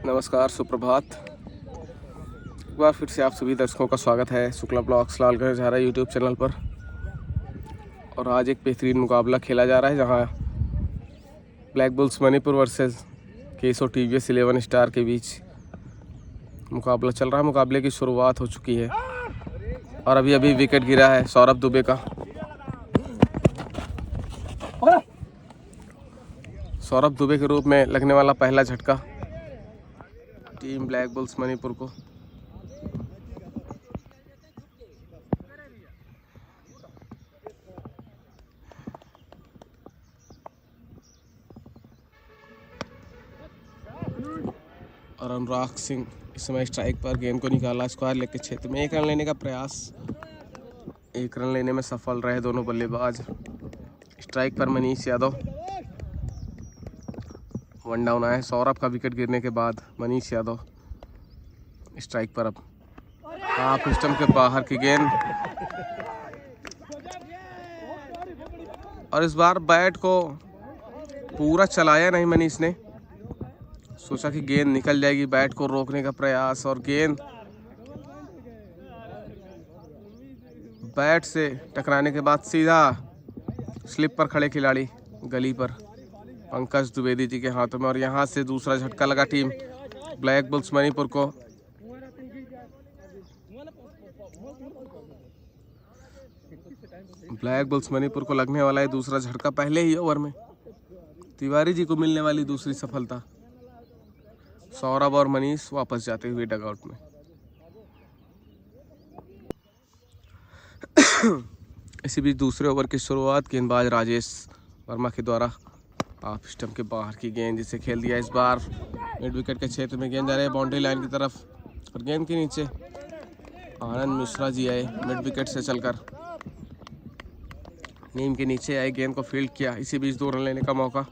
नमस्कार, सुप्रभात। एक बार फिर से आप सभी दर्शकों का स्वागत है शुक्ला ब्लॉग्स लालगंज हरा यूट्यूब चैनल पर। और आज एक बेहतरीन मुकाबला खेला जा रहा है जहां ब्लैक बुल्स मणिपुर वर्सेस केसो टीवीएस 11 स्टार के बीच मुकाबला चल रहा है। मुकाबले की शुरुआत हो चुकी है और अभी अभी विकेट गिरा है सौरभ दुबे का। सौरभ दुबे के रूप में लगने वाला पहला झटका टीम ब्लैक बुल्स मणिपुर को। और अनुराग सिंह इस समय स्ट्राइक पर गेंद को निकाला स्क्वायर लेग के क्षेत्र में। 1 रन लेने का प्रयास, 1 रन लेने में सफल रहे दोनों बल्लेबाज। स्ट्राइक पर मनीष यादव। 1 डाउन आया है सौरभ का विकेट गिरने के बाद। मनीष यादव स्ट्राइक पर। अब हाफ स्टंप के बाहर की गेंद और इस बार बैट को पूरा चलाया नहीं मनीष ने। सोचा कि गेंद निकल जाएगी, बैट को रोकने का प्रयास और गेंद बैट से टकराने के बाद सीधा स्लिप पर खड़े खिलाड़ी गली पर पंकज द्विवेदी जी के हाथों में। और यहां से दूसरा झटका लगा टीम ब्लैक बुल्स मणिपुर को। ब्लैक बुल्स मणिपुर को लगने वाला है दूसरा झटका पहले ही ओवर में। तिवारी जी को मिलने वाली दूसरी सफलता। सौरभ और मनीष वापस जाते हुए डगआउट में। इसी बीच दूसरे ओवर की शुरुआत गेंदबाज राजेश वर्मा के द्वारा ऑफ स्टंप के बाहर की गेंद जिसे खेल दिया। इस बार मिड विकेट के क्षेत्र में गेंद जा रही है बाउंड्री लाइन की तरफ और गेंद के नीचे आनंद मिश्रा जी आए मिड विकेट से चलकर नीम के नीचे आए, गेंद को फील्ड किया। इसी बीच 2 रन लेने का मौका।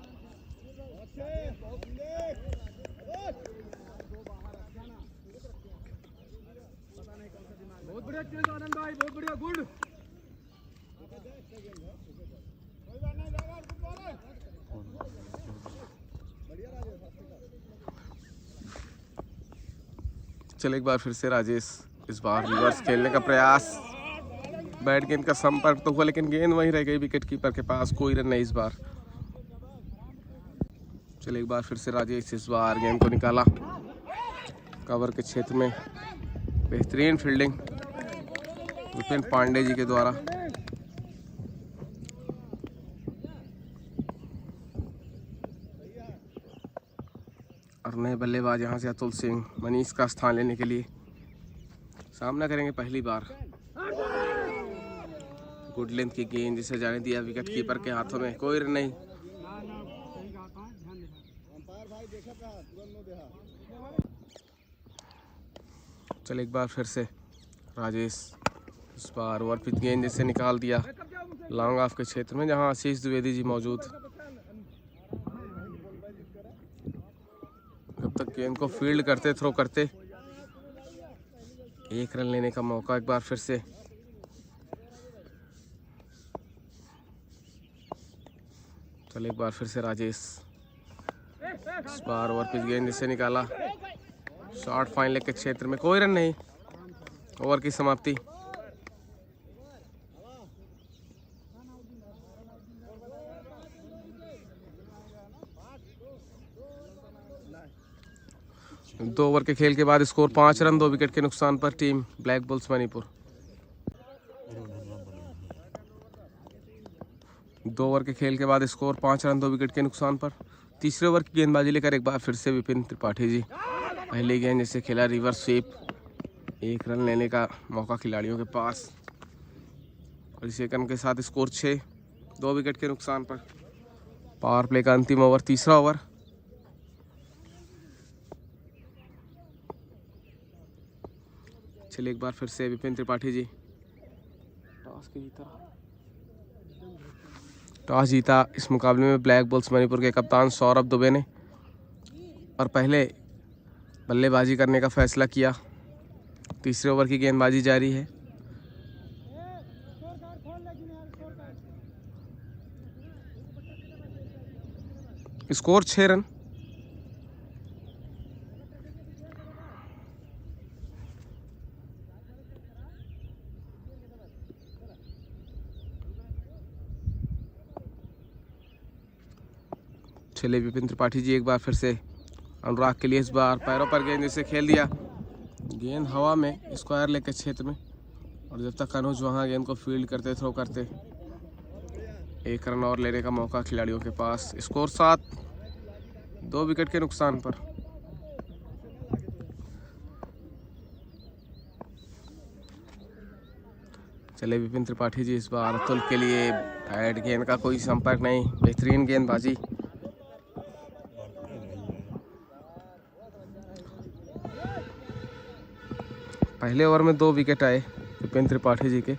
चल एक बार फिर से राजेश, इस बार रिवर्स खेलने का प्रयास। बैट गेंद का संपर्क तो हुआ लेकिन गेंद वहीं रह गई विकेट कीपर के पास। कोई रन नहीं इस बार। चल एक बार फिर से राजेश, इस बार गेंद को निकाला कवर के क्षेत्र में। बेहतरीन फील्डिंग विपिन पांडे जी के द्वारा। और नए बल्लेबाज यहाँ से अतुल सिंह मनीष का स्थान लेने के लिए सामना करेंगे पहली बार। गुड लेंथ की गेंद जिसे जाने दिया विकेट कीपर के हाथों में। कोई रन नहीं। चल एक बार फिर से राजेश, इस बार ओवर पिच गेंद जिसे निकाल दिया लॉन्ग ऑफ के क्षेत्र में जहां आशीष द्विवेदी जी मौजूद। जब तक गेंद को फील्ड करते थ्रो करते 1 रन लेने का मौका। एक बार फिर से चल एक बार फिर से राजेश, इस बार ओवर पिच गेंद जिसे निकाला शॉर्ट फाइन लेग के क्षेत्र में। कोई रन नहीं। ओवर की समाप्ति। दो ओवर के खेल के बाद स्कोर 5 रन 2 विकेट के नुकसान पर team black bulls Manipur. 2 over के खेल के बाद स्कोर 5 रन 2 विकेट के नुकसान पर। तीसरे ओवर की गेंदबाजी लेकर एक बार फिर से विपिन त्रिपाठी जी। पहली गेंद जैसे खेला रिवर्स स्वीप। 1 रन लेने का मौका खिलाड़ियों के पास। और इस 1 रन के साथ स्कोर 6 2 विकेट के नुकसान पर। पावर प्ले का अंतिम ओवर, तीसरा ओवर। चलिए एक बार फिर से विपिन त्रिपाठी जी। टॉस जीता इस मुकाबले में ब्लैक बुल्स मणिपुर के कप्तान सौरभ दुबे ने और पहले बल्लेबाजी करने का फैसला किया। तीसरे ओवर की गेंदबाजी जारी है। स्कोर 6 रन चले विपिन त्रिपाठी जी एक बार फिर से अनुराग के लिए इस बार पैरों पर गेंद से खेल दिया, गेंद हवा में स्क्वायर लेग के क्षेत्र में, और जब तक अनुज वहाँ गेंद को फील्ड करते थ्रो करते, 1 रन और लेने का मौका खिलाड़ियों के पास। स्कोर 7, 2 विकेट के नुकसान पर। चले विपिन त्रिपाठी जी इस बार अतुल के लिए, बैट गेंद का कोई संपर्क नहीं, बेहतरीन गेंदबाजी। पहले ओवर में 2 विकेट आए विपिन त्रिपाठी जी के।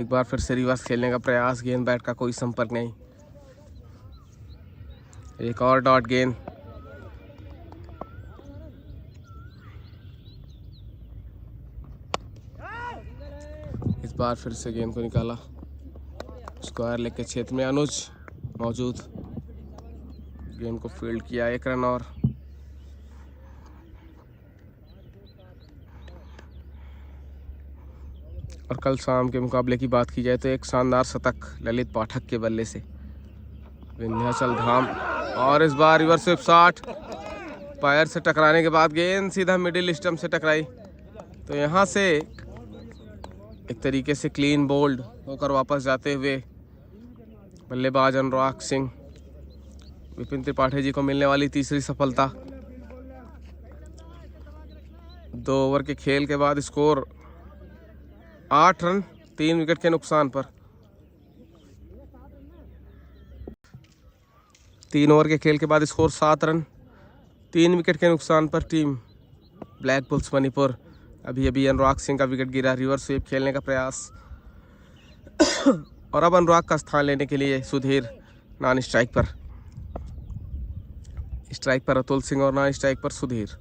एक बार फिर से रिवर्स खेलने का प्रयास, गेंद बैट का कोई संपर्क नहीं, एक और डॉट गेंद। इस बार फिर से गेंद को निकाला, स्क्वायर लेग के क्षेत्र में अनुज मौजूद, गेंद को फील्ड किया, 1 रन और। और कल शाम के मुकाबले की बात की जाए तो एक शानदार शतक ललित पाठक के बल्ले से, विंध्याचल धाम। और इस बार रिवर्स स्विप शॉट, पैर से टकराने के बाद गेंद सीधा मिडिल स्टंप से टकराई, तो यहाँ से एक तरीके से क्लीन बोल्ड होकर वापस जाते हुए बल्लेबाज अनुराग सिंह, विपिन त्रिपाठी जी को मिलने वाली तीसरी सफलता। 2 ओवर के खेल के बाद स्कोर 8 रन 3 विकेट के नुकसान पर। 3 ओवर के खेल के बाद स्कोर 7 रन 3 विकेट के नुकसान पर टीम ब्लैक बुल्स मणिपुर। अभी अनुराग सिंह का विकेट गिरा, रिवर्स स्वीप खेलने का प्रयास और अब अनुराग का स्थान लेने के लिए सुधीर नॉन स्ट्राइक पर, स्ट्राइक पर अतुल सिंह और नॉन स्ट्राइक पर सुधीर,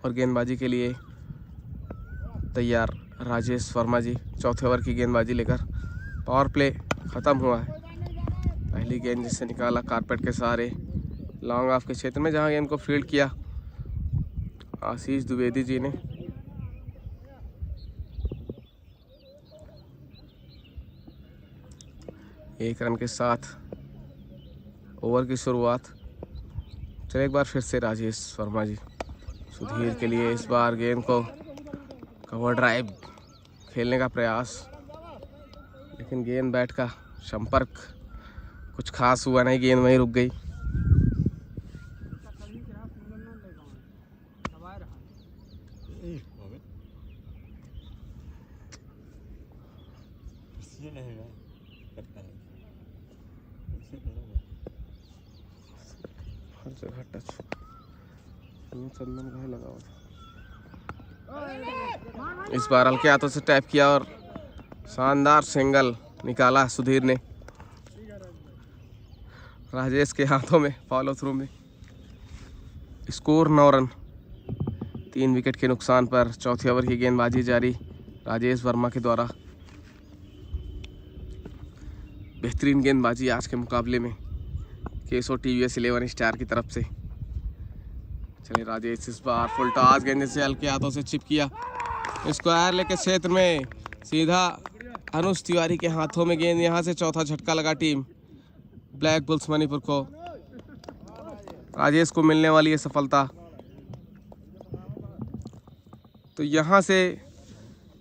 और गेंदबाजी के लिए तैयार राजेश वर्मा जी। चौथे ओवर की गेंदबाजी लेकर पावर प्ले ख़त्म हुआ है। पहली गेंद जिससे निकाला कारपेट के सहारे लॉन्ग ऑफ के क्षेत्र में, जहां गेंद को फील्ड किया आशीष द्विवेदी जी ने। एक रन के साथ ओवर की शुरुआत। चलिए एक बार फिर से राजेश वर्मा जी, सुधीर के लिए इस बार गेंद को कवर ड्राइव खेलने का प्रयास, लेकिन गेंद बैट का संपर्क कुछ खास हुआ नहीं, गेंद वहीं रुक गई। हर जगह टच, चंदन का लगा हुआ था। इस बार हल्के हाथों से टैप किया और शानदार सिंगल निकाला सुधीर ने, राजेश के हाथों में फॉलो थ्रू में। स्कोर 9 रन 3 विकेट के नुकसान पर। चौथे ओवर की गेंदबाजी जारी राजेश वर्मा के द्वारा। बेहतरीन गेंदबाजी आज के मुकाबले में केसो TVS 11 स्टार की तरफ से। चलिए राजेश इस बार फुल टॉस गेंद से हल्के हाथों से चिप किया, स्क्वायर लेके क्षेत्र में सीधा अनुज तिवारी के हाथों में गेंद, यहां से चौथा झटका लगा टीम ब्लैक बुल्स मणिपुर को। राजेश को मिलने वाली है सफलता, तो यहां से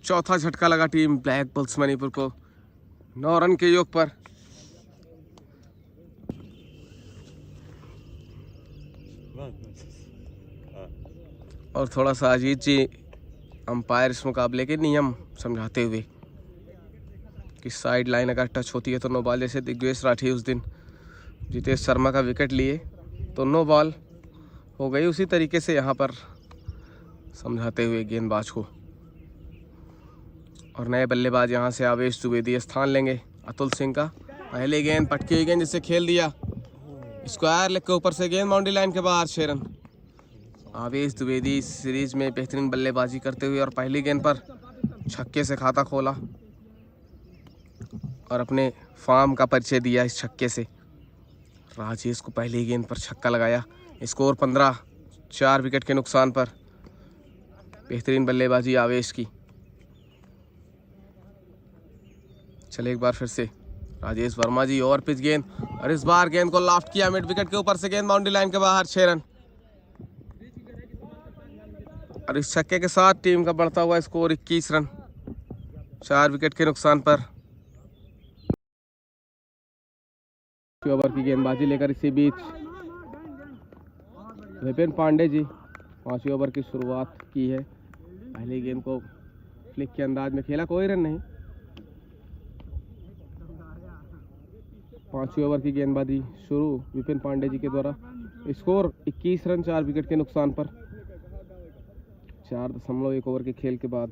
चौथा झटका लगा टीम ब्लैक बुल्स मणिपुर को 9 रन के योग पर। और थोड़ा सा अजीत जी अंपायर इस मुकाबले के नियम समझाते हुए कि साइड लाइन अगर टच होती है तो नो बॉल, जैसे दिग्विजय राठी उस दिन जितेश शर्मा का विकेट लिए तो नो बॉल हो गई, उसी तरीके से यहाँ पर समझाते हुए गेंदबाज को। और नए बल्लेबाज यहाँ से आवेश द्विवेदी स्थान लेंगे अतुल सिंह का। पहले गेंद पटकी हुई गेंद जिसे खेल दिया, स्क्वायर लेग के ऊपर से गेंद बाउंड्री लाइन के बाहर, 6 रन। आवेश द्विवेदी सीरीज में बेहतरीन बल्लेबाजी करते हुए और पहली गेंद पर छक्के से खाता खोला और अपने फॉर्म का परिचय दिया इस छक्के से। राजेश को पहली गेंद पर छक्का लगाया। स्कोर 15, 4 विकेट के नुकसान पर। बेहतरीन बल्लेबाजी आवेश की। चले एक बार फिर से राजेश वर्मा जी ओवर पिच गेंद, और इस बार गेंद को लॉफ्ट किया मिड विकेट के ऊपर से, गेंद बाउंड्री लाइन के बाहर, 6 रन। और इस छक्के के साथ टीम का बढ़ता हुआ स्कोर 21 रन 4 विकेट के नुकसान पर। ओवर की गेंदबाजी लेकर इसी बीच विपिन पांडे जी 5वें ओवर की शुरुआत की है। पहली गेंद को फ्लिक के अंदाज में खेला, कोई रन नहीं। 5वें ओवर की गेंदबाजी शुरू विपिन पांडे जी के द्वारा। स्कोर 21 रन 4 विकेट के नुकसान पर। 4.1 ओवर के खेल के बाद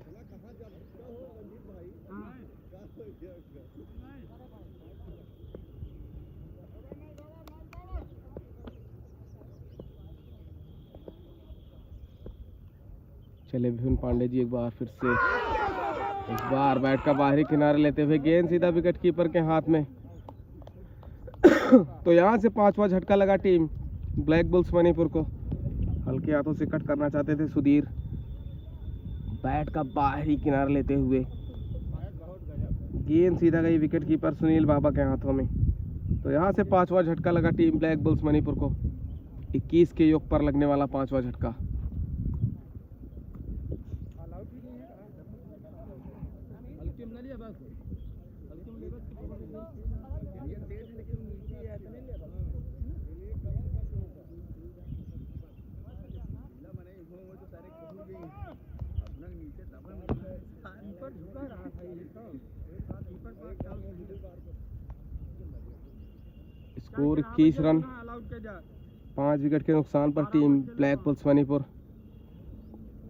चले विपिन पांडे जी एक बार फिर से, इस बार बैट का बाहरी किनारे लेते हुए गेंद सीधा विकेट कीपर के हाथ में। तो यहाँ से 5वां झटका लगा टीम ब्लैक बुल्स मणिपुर को। हल्के हाथों से कट करना चाहते थे सुधीर, बैट का बाहरी किनारे लेते हुए गेंद सीधा गई विकेट कीपर सुनील बाबा के हाथों में। तो यहाँ से 5वां झटका लगा टीम ब्लैक बुल्स मणिपुर को। 21 के योग पर लगने वाला 5वां झटका। स्कोर 21 रन 5 विकेट के नुकसान पर टीम ब्लैक बुल्स मणिपुर।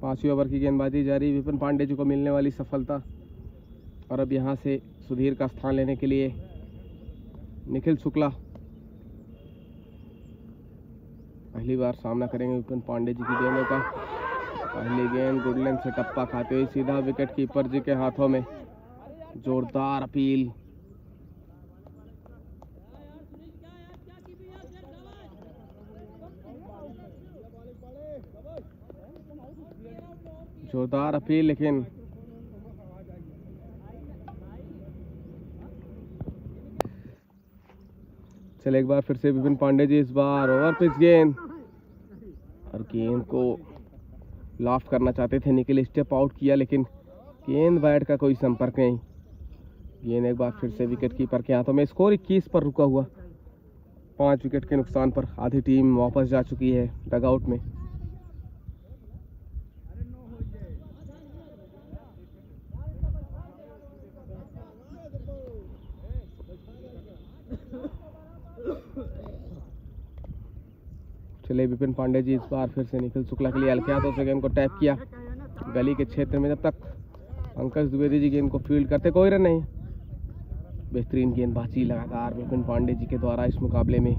5वें ओवर की गेंदबाजी जारी, विपिन पांडे जी को मिलने वाली सफलता। और अब यहां से सुधीर का स्थान लेने के लिए निखिल शुक्ला पहली बार सामना करेंगे विपिन पांडे जी की गेंदों का। पहली गेंद गुडलैंड से टप्पा खाते हुए सीधा विकेट कीपर जी के हाथों में। जोरदार अपील, जोरदार अपील, लेकिन चले एक बार फिर से विपिन पांडे जी, इस बार ओवर पिच गेंद, और गेंद को लॉफ्ट करना चाहते थे, निखिल स्टेप आउट किया, लेकिन गेंद बैट का कोई संपर्क नहीं। गेंद एक बार फिर से विकेट कीपर के हाथों में। स्कोर 21 पर रुका हुआ 5 विकेट के नुकसान पर। आधी टीम वापस जा चुकी है डगआउट में। चले विपिन पांडे जी, इस बार फिर से निखिल शुक्ला के लिए हल्के हाथों से गेंद को टैप किया गली के क्षेत्र में। जब तक पंकज द्विवेदी जी गेंद को फील्ड करते, कोई रन नहीं। बेहतरीन गेंदबाजी लगातार विपिन पांडे जी के द्वारा इस मुकाबले में,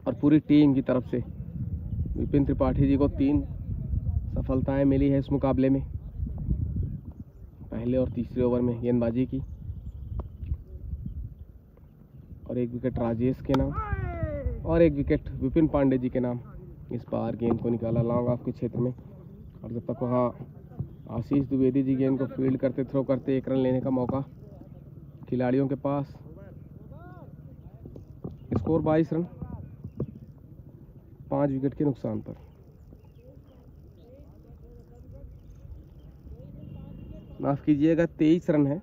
और पूरी टीम की तरफ से विपिन त्रिपाठी जी को 3 सफलताएं मिली है इस मुकाबले में। पहले और तीसरे ओवर में गेंदबाजी की, और 1 विकेट राजेश के नाम और 1 विकेट विपिन पांडे जी के नाम। इस बार गेंद को निकाला लॉन्ग ऑफ के क्षेत्र में, और जब तक वहाँ आशीष द्विवेदी जी गेंद को फील्ड करते, थ्रो करते, 1 रन लेने का मौका खिलाड़ियों के पास। स्कोर 22 रन 5 विकेट के नुकसान पर। माफ कीजिएगा, 23 रन है।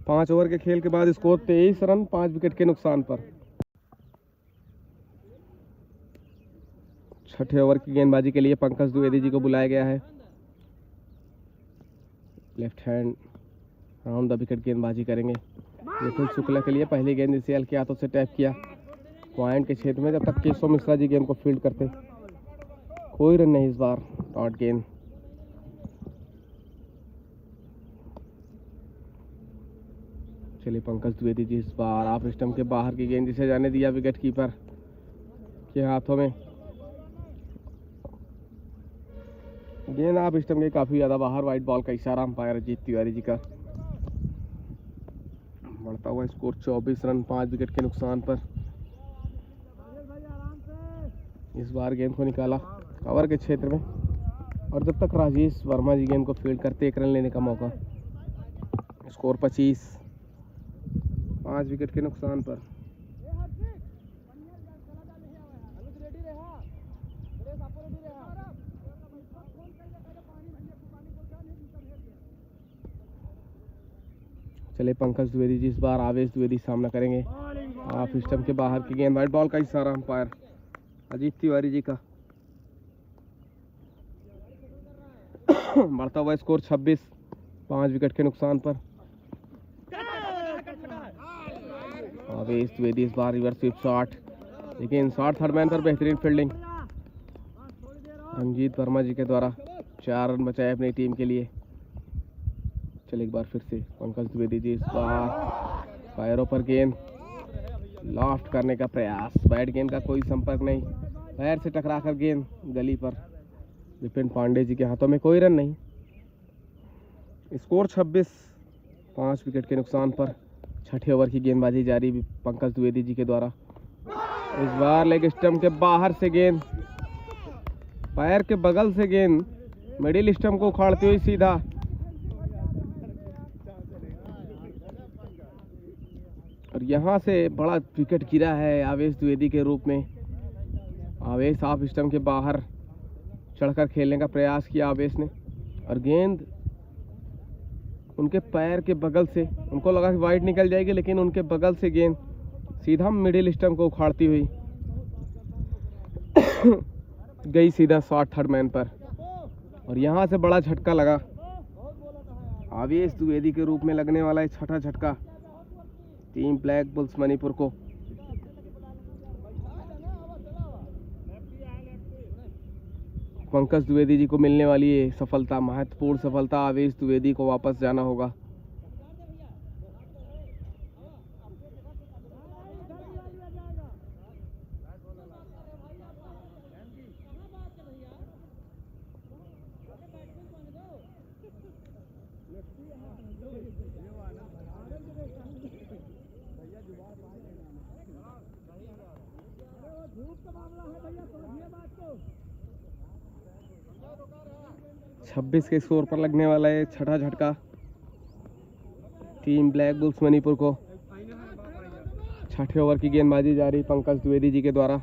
पांच ओवर के खेल के बाद स्कोर 23 रन 5 विकेट के नुकसान पर। 6ठे ओवर की गेंदबाजी के लिए पंकज द्विवेदी जी को बुलाया गया है। Left hand round the wicket गेंदबाजी करेंगे निखिल शुक्ला के लिए। पहली गेंद इसे हल्के हाथों से टैप किया पॉइंट के क्षेत्र में, जब तक केशव मिश्रा जी गेंद को फील्ड करते, कोई रन नहीं। इस बार डॉट गेंद। चलिए पंकज द्विवेदी जी, इस बार ऑफ स्टंप के बाहर की गेंद जिसे जाने दिया विकेट कीपर के हाथों में। गेंद ऑफ स्टंप के काफी ज्यादा बाहर, वाइट बॉल का इशारा अंपायर अजीत तिवारी जी का। बढ़ता हुआ स्कोर 24 रन 5 विकेट के नुकसान पर। इस बार गेंद को निकाला कवर के क्षेत्र में, और जब तक राजेश वर्मा जी गेंद को फील्ड करते 1 रन लेने का मौका। स्कोर 25, 5 विकेट के नुकसान पर। चले पंकज द्विवेदी जी इस बार आवेश द्विवेदी सामना करेंगे। ऑफ स्टंप के बाहर की गेंद, वाइड बॉल का इशारा अंपायर अजीत तिवारी जी का। बढ़ता हुआ स्कोर 26, 5 विकेट के नुकसान पर। आवेश द्विवेदी इस बार रिवर्स स्वीप शॉट, लेकिन शॉट थर्ड मैन पर बेहतरीन फील्डिंग रंजीत वर्मा जी के द्वारा। 4 रन बचाए अपनी टीम के लिए। चलिए एक बार फिर से पंकज द्विवेदी जी इस बार पैरों पर गेंद, लॉफ्ट करने का प्रयास, बैट गेंद का कोई संपर्क नहीं, पैर से टकराकर गेंद गली पर। विपिन पांडे जी के हाथों में कोई रन नहीं। स्कोर 26, 5 विकेट के नुकसान पर। 6ठे ओवर की गेंदबाजी जारी पंकज द्विवेदी जी के द्वारा। इस बार लेग स्टंप के बाहर से गेंद, पैर के बगल से गेंद मिडिल स्टंप को उखाड़ती हुई सीधा। और यहाँ से बड़ा विकेट गिरा है आवेश द्विवेदी के रूप में। आवेश ऑफ स्टंप के बाहर चढ़कर खेलने का प्रयास किया आवेश ने, और गेंद उनके पैर के बगल से, उनको लगा कि वाइड निकल जाएगी, लेकिन उनके बगल से गेंद सीधा मिडिल स्टंप को उखाड़ती हुई गई सीधा शॉट थर्ड मैन पर। और यहाँ से बड़ा झटका लगा आवेश द्विवेदी के रूप में लगने वाला है 6ठा झटका टीम ब्लैक बुल्स मणिपुर को। पंकज द्विवेदी जी को मिलने वाली है सफलता, महत्वपूर्ण सफलता। आवेश द्विवेदी को वापस जाना होगा। छब्बीस के स्कोर पर लगने वाला है 6ठा झटका टीम ब्लैक बुल्स मणिपुर को। 6ठे ओवर की गेंदबाजी जारी पंकज द्विवेदी जी के द्वारा।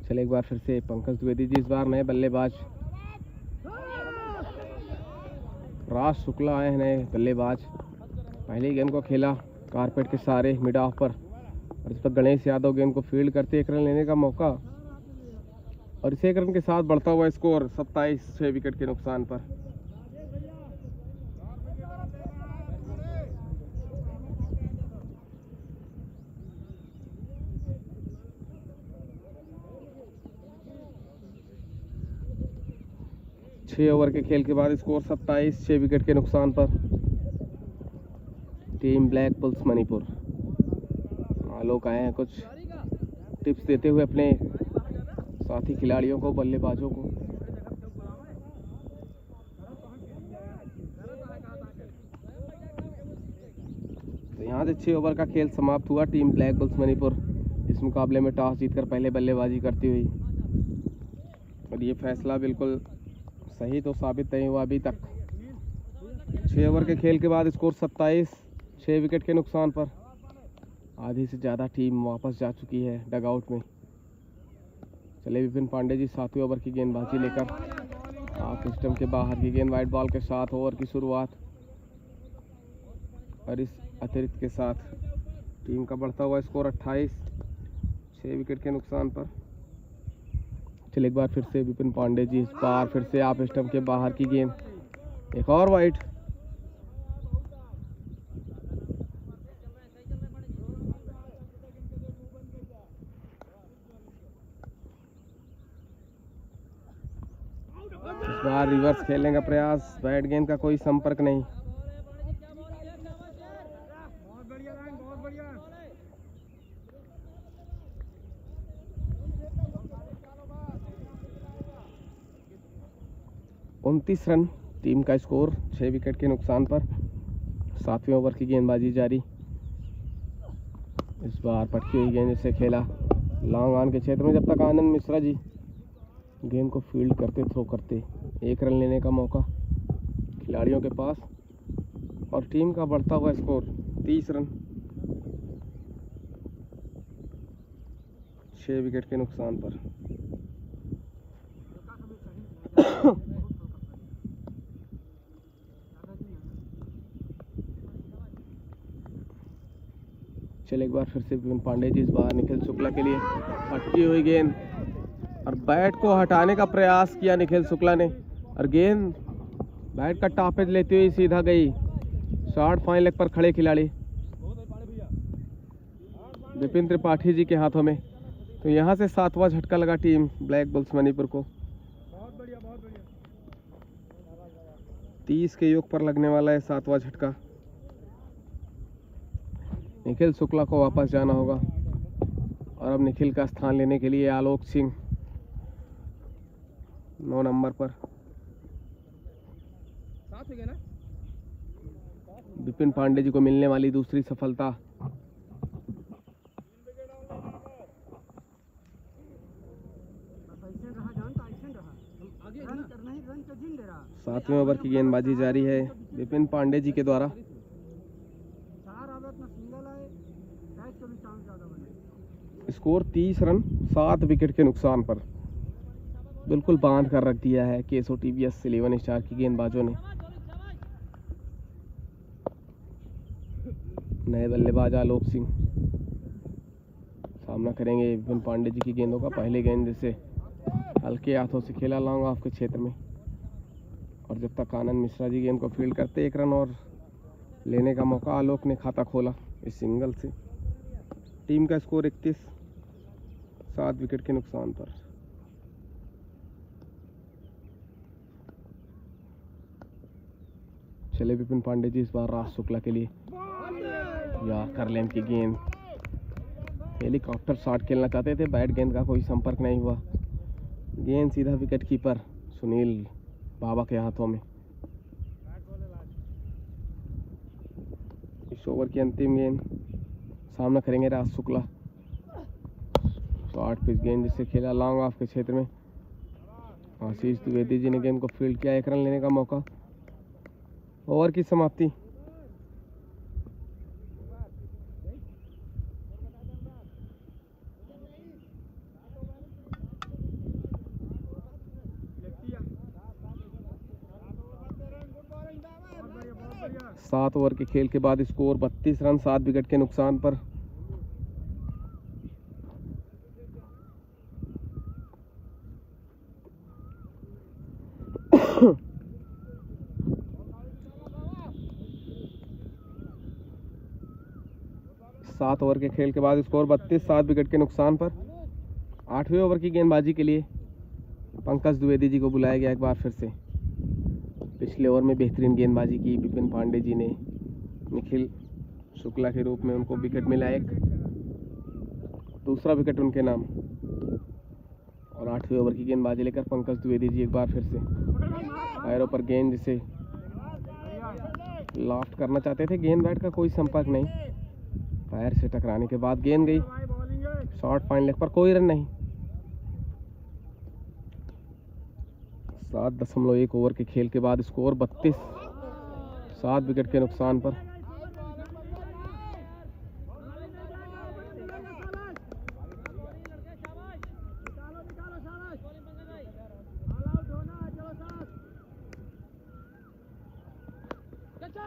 चले एक बार फिर से पंकज द्विवेदी जी इस बार नए बल्लेबाज राज शुक्ला आए हैं नए बल्लेबाज। पहले गेंद को खेला कारपेट के सारे मिड ऑफ पर, और इस पर गणेश यादव गेंद को फील्ड करते 1 रन लेने का मौका, और इस 1 रन के साथ बढ़ता हुआ स्कोर 27, 6 विकेट के नुकसान पर। छह ओवर के खेल के बाद स्कोर 27, 6 विकेट के नुकसान पर टीम ब्लैक बुल्स मणिपुर। आलोक आए हैं कुछ टिप्स देते हुए अपने साथी खिलाड़ियों को, बल्लेबाजों को। तो यहाँ से 6 ओवर का खेल समाप्त हुआ। टीम ब्लैक बुल्स मणिपुर इस मुकाबले में टॉस जीतकर पहले बल्लेबाजी करती हुई, और ये फैसला बिल्कुल सही तो साबित नहीं हुआ अभी तक। 6 ओवर के खेल के बाद स्कोर 27, 6 विकेट के नुकसान पर। आधी से ज़्यादा टीम वापस जा चुकी है डगआउट में। चले विपिन पांडे जी 7वें ओवर की गेंदबाजी लेकर। ऑफ स्टंप के बाहर की गेंद, वाइड बॉल के साथ ओवर की शुरुआत, और इस अतिरिक्त के साथ टीम का बढ़ता हुआ स्कोर 28, 6 विकेट के नुकसान पर। चलिए एक बार फिर से विपिन पांडे जी इस बार फिर से ऑफ स्टंप के बाहर की गेंद, एक और वाइड। बार रिवर्स खेलने का प्रयास, बैट गेंद का कोई संपर्क नहीं। बहुत बढ़िया लाइन, बहुत बढ़िया। 29 रन टीम का स्कोर, 6 विकेट के नुकसान पर। 7वें ओवर की गेंदबाजी जारी। इस बार पटकी हुई गेंद से खेला लॉन्ग ऑन के क्षेत्र में, जब तक आनंद मिश्रा जी गेंद को फील्ड करते थ्रो करते। 1 रन लेने का मौका खिलाड़ियों के पास और टीम का बढ़ता हुआ स्कोर 30 रन, 6 विकेट के नुकसान पर। चले एक बार फिर से विपिन पांडे जी, इस बार निखिल शुक्ला के लिए अटकी हुई गेंद और बैट को हटाने का प्रयास किया निखिल शुक्ला ने और गेंद बैट का टॉपेज लेते हुए सीधा गई शॉर्ट फाइन लेग पर खड़े खिलाड़ी विपिन त्रिपाठी जी के हाथों में। तो यहाँ से 7वां झटका लगा टीम ब्लैक बुल्स मणिपुर को। बहुत बढ़िया, बहुत बढ़िया। 30 के योग पर लगने वाला है 7वां झटका। निखिल शुक्ला को वापस जाना होगा और अब निखिल का स्थान लेने के लिए आलोक सिंह 9 नंबर पर। साथ हो गया ना? विपिन पांडे जी को मिलने वाली दूसरी सफलता। रन करना ही, रन का जिन दे रहा। 7वें ओवर की गेंदबाजी जारी है विपिन पांडे जी के द्वारा। 4 आवत ना सिंगल आए, कैच का भी चांस ज्यादा बने। स्कोर 30 रन 7 विकेट के नुकसान पर। बिल्कुल बांध कर रख दिया है केसो टीवीएस 11 स्टार की गेंदबाजों ने। नए बल्लेबाज आलोक सिंह सामना करेंगे विपिन पांडे जी की गेंदों का। पहले गेंद जिसे हल्के हाथों से खेला लॉन्ग ऑफ के क्षेत्र में और जब तक आनंद मिश्रा जी गेंद को फील्ड करते 1 रन और लेने का मौका। आलोक ने खाता खोला इस सिंगल से। टीम का स्कोर 31, 7 विकेट के नुकसान पर। चले विपिन पांडे जी इस बार राज शुक्ला के लिए। यार करलेम की गेंद, हेलीकॉप्टर शॉट खेलना चाहते थे, बैट गेंद का कोई संपर्क नहीं हुआ। गेंद सीधा विकेट कीपर सुनील बाबा के हाथों में। इस ओवर की अंतिम गेंद सामना करेंगे राज शुक्ला। शॉर्ट पिच गेंद जिससे खेला लॉन्ग ऑफ के क्षेत्र में। आशीष द्विवेदी जी ने गेंद को फील्ड किया, 1 रन लेने का मौका। ओवर की समाप्ति। सात ओवर के खेल के बाद स्कोर 32 रन 7 विकेट के नुकसान पर। सात ओवर के खेल के बाद स्कोर 32 7 विकेट के नुकसान पर। 8वें ओवर की गेंदबाजी के लिए पंकज द्विवेदी जी को बुलाया गया एक बार फिर से। पिछले ओवर में बेहतरीन गेंदबाजी की विपिन पांडे जी ने। निखिल शुक्ला के रूप में उनको विकेट मिला, एक दूसरा विकेट उनके नाम। और 8वें ओवर की गेंदबाजी लेकर पंकज द्विवेदी जी एक बार फिर से पैरों पर गेंद जिसे लॉफ्ट करना चाहते थे। गेंद बैट का कोई संपर्क नहीं, पैर से टकराने के बाद गेंद गई शॉर्ट फाइन लेग पर, कोई रन नहीं। 7.1 ओवर के खेल के बाद स्कोर 32 7 विकेट के नुकसान पर।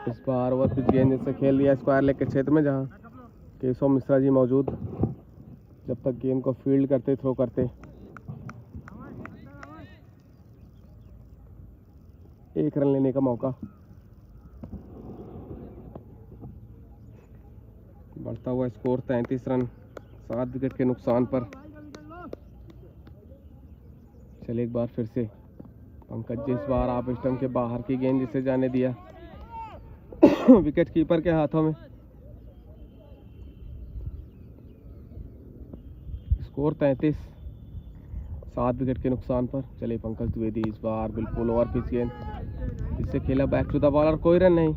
इस बार ओवर पिच गेंद से खेल लिया स्क्वायर लेग के क्षेत्र में, जहां केशव मिश्रा जी मौजूद। जब तक गेंद को फील्ड करते थ्रो करते। 1 रन लेने का मौका। बढ़ता हुआ स्कोर 33 रन 7 विकेट के नुकसान पर। चले एक बार फिर से पंकज जी इस बार आप स्टंप के बाहर की गेंद जिसे जाने दिया। विकेट कीपर के हाथों में। स्कोर 33, 7 विकेट के नुकसान पर। चले पंकज द्विवेदी इस बार बिल्कुल ओवर पिच गेंद, इससे खेला बैक टू द बॉलर, कोई रन नहीं।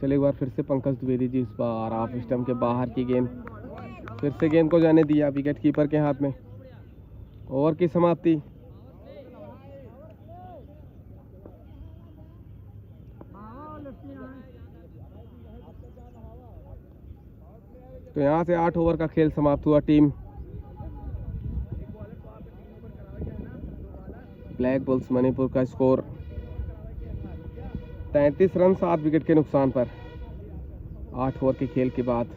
चले एक बार फिर से पंकज द्विवेदी जी, इस बार ऑफ स्टंप के बाहर की गेंद, फिर से गेंद को जाने दिया विकेट कीपर के हाथ में। ओवर की समाप्ति। तो यहाँ से 8 ओवर का खेल समाप्त हुआ। टीम ब्लैक बुल्स मणिपुर का स्कोर 33 रन 7 विकेट के नुकसान पर। 8 ओवर के खेल के बाद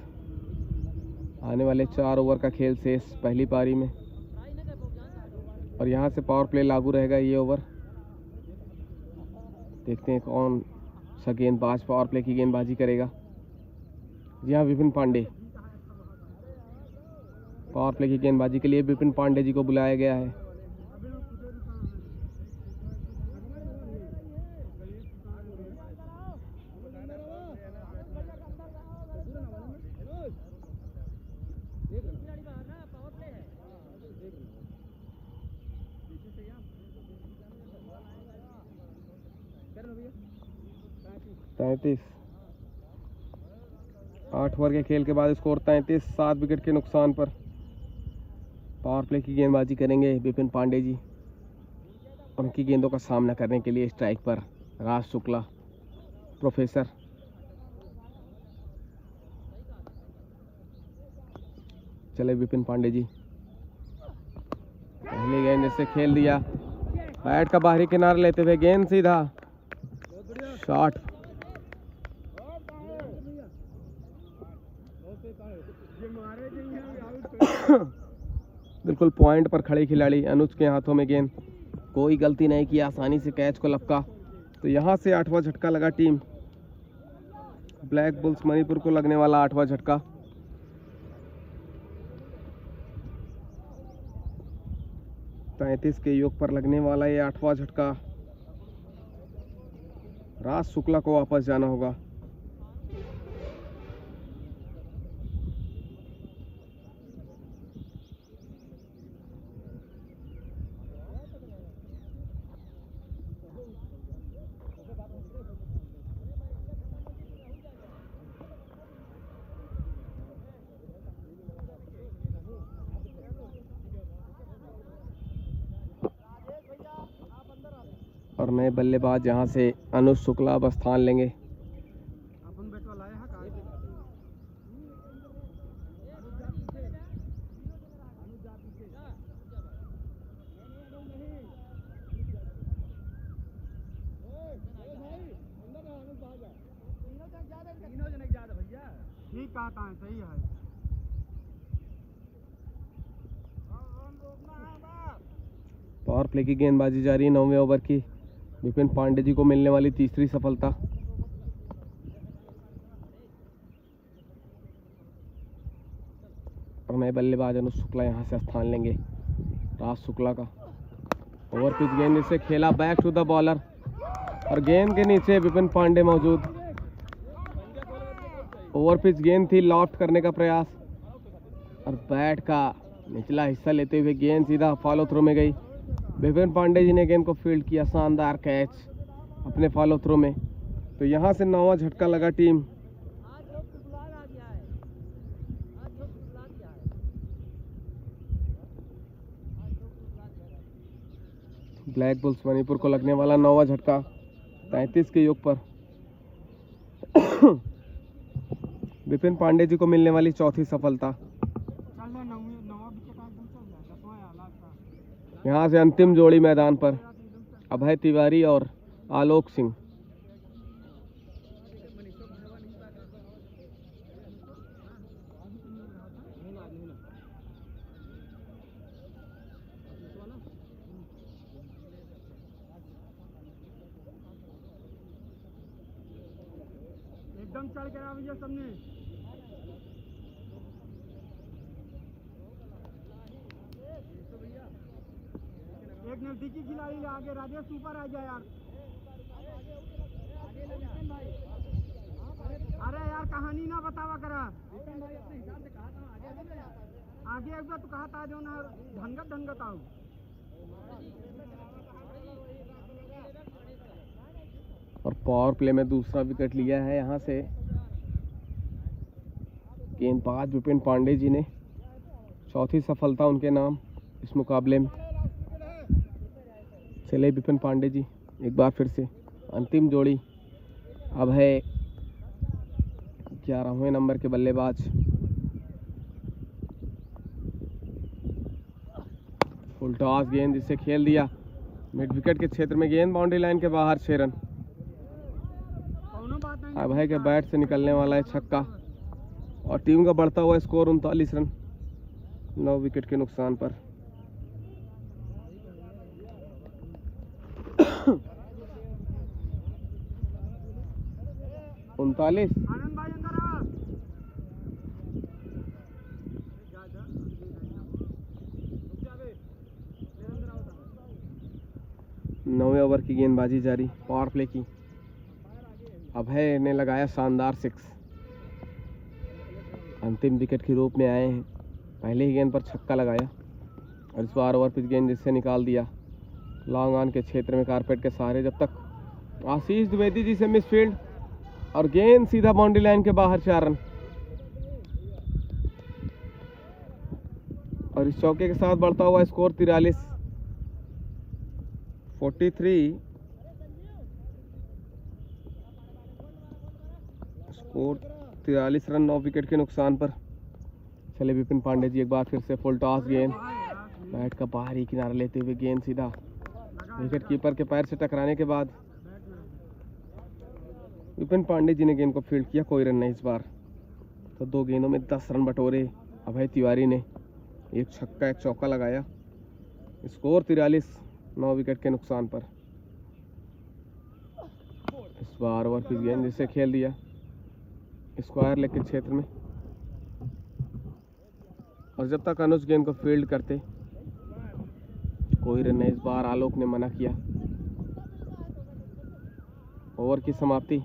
आने वाले 4 ओवर का खेल शेष पहली पारी में, और यहाँ से पावर प्ले लागू रहेगा ये ओवर। देखते हैं कौन सा गेंदबाज पावर प्ले की गेंदबाजी करेगा। जी हाँ, विपिन पांडे। पावर प्ले की गेंदबाजी के लिए विपिन पांडे जी को बुलाया गया है। तैंतीस 8 ओवर के खेल के बाद स्कोर 33, 7 विकेट के नुकसान पर। पावर प्ले की गेंदबाजी करेंगे विपिन पांडे जी। उनकी गेंदों का सामना करने के लिए स्ट्राइक पर राज शुक्ला, प्रोफेसर। चले विपिन पांडे जी, पहली गेंद से खेल दिया, बैट का बाहरी किनारा लेते हुए गेंद सीधा शॉट। बिल्कुल पॉइंट पर खड़े खिलाड़ी अनुज के हाथों में गेंद, कोई गलती नहीं की, आसानी से कैच को लपका। तो यहाँ से 8वां झटका लगा टीम ब्लैक बुल्स मणिपुर को लगने वाला 8वां झटका। तैंतीस के योग पर लगने वाला ये 8वां झटका। राज शुक्ला को वापस जाना होगा। और नए बल्लेबाज यहाँ से अनुज शुक्ला अब स्थान लेंगे। ठीक कहता है, सही है। पावर प्ले की गेंदबाजी जारी है 9वें ओवर की। विपिन पांडे जी को मिलने वाली तीसरी सफलता। और नए बल्लेबाज अनुज शुक्ला यहाँ से स्थान लेंगे। राज शुक्ला का ओवर पिच गेंद से खेला बैक टू द बॉलर, और गेंद के नीचे विपिन पांडे मौजूद। ओवर पिच गेंद थी, लॉफ्ट करने का प्रयास, और बैट का निचला हिस्सा लेते हुए गेंद सीधा फॉलो थ्रो में गई। विपिन पांडे जी ने गेंद को फील्ड किया, शानदार कैच अपने फॉलो थ्रो में। तो यहाँ से 9वां झटका लगा टीम ब्लैक बुल्स मणिपुर को लगने वाला 9वां झटका 33 के योग पर। विपिन पांडे जी को मिलने वाली चौथी सफलता। यहाँ से अंतिम जोड़ी मैदान पर, अभय तिवारी और आलोक सिंह। एकदम चढ़ के आ भैया सबने। पेनल्टी की खिलाड़ी ले आगे राजेश ऊपर आ जा यार। अरे यार कहानी ना बतावा करा आगे एक बार तो कहा था जो ना ढंगत आओ। और पावर प्ले में दूसरा विकेट लिया है यहाँ से गेंदबाज विपिन पांडे जी ने। चौथी सफलता उनके नाम इस मुकाबले में। चले विपिन पांडे जी एक बार फिर से। अंतिम जोड़ी अब है 11वें नंबर के बल्लेबाज। फुल टॉस गेंद जिसे खेल दिया मिड विकेट के क्षेत्र में। गेंद बाउंड्री लाइन के बाहर 6 रन। अभय के बैट से निकलने वाला है छक्का और टीम का बढ़ता हुआ स्कोर 39 रन 9 विकेट के नुकसान पर। उनतालीस 9वें ओवर की गेंदबाजी जारी पावर प्ले की। अभय ने लगाया शानदार 6। अंतिम विकेट के रूप में आए हैं। पहले ही गेंद पर छक्का लगाया और इस बार ओवर पिच गेंद जिससे निकाल दिया लॉन्ग ऑन के क्षेत्र में कारपेट के सहारे। जब तक आशीष द्विवेदी जी से मिसफील्ड और गेंद सीधा बाउंड्री लाइन के बाहर 4 रन। और इस चौके के साथ बढ़ता हुआ स्कोर 43 43 स्कोर 43 रन 9 विकेट के नुकसान पर। चले विपिन पांडे जी एक बार फिर से फुल टॉस गेंद बैट का बाहरी किनारा लेते हुए गेंद सीधा विकेट कीपर के पैर से टकराने के बाद विपिन पांडे जी ने गेंद को फील्ड किया। कोई रन नहीं इस बार। तो 2 गेंदों में 10 रन बटोरे अभय तिवारी ने। एक छक्का एक चौका लगाया। स्कोर 43 9 विकेट के नुकसान पर। इस बार ओवर पिच गेंद जिसे खेल दिया स्क्वायर लेग के क्षेत्र में। और जब तक अनुज गेंद को फील्ड करते कोई रन नहीं। इस बार आलोक ने मना किया। ओवर की समाप्ति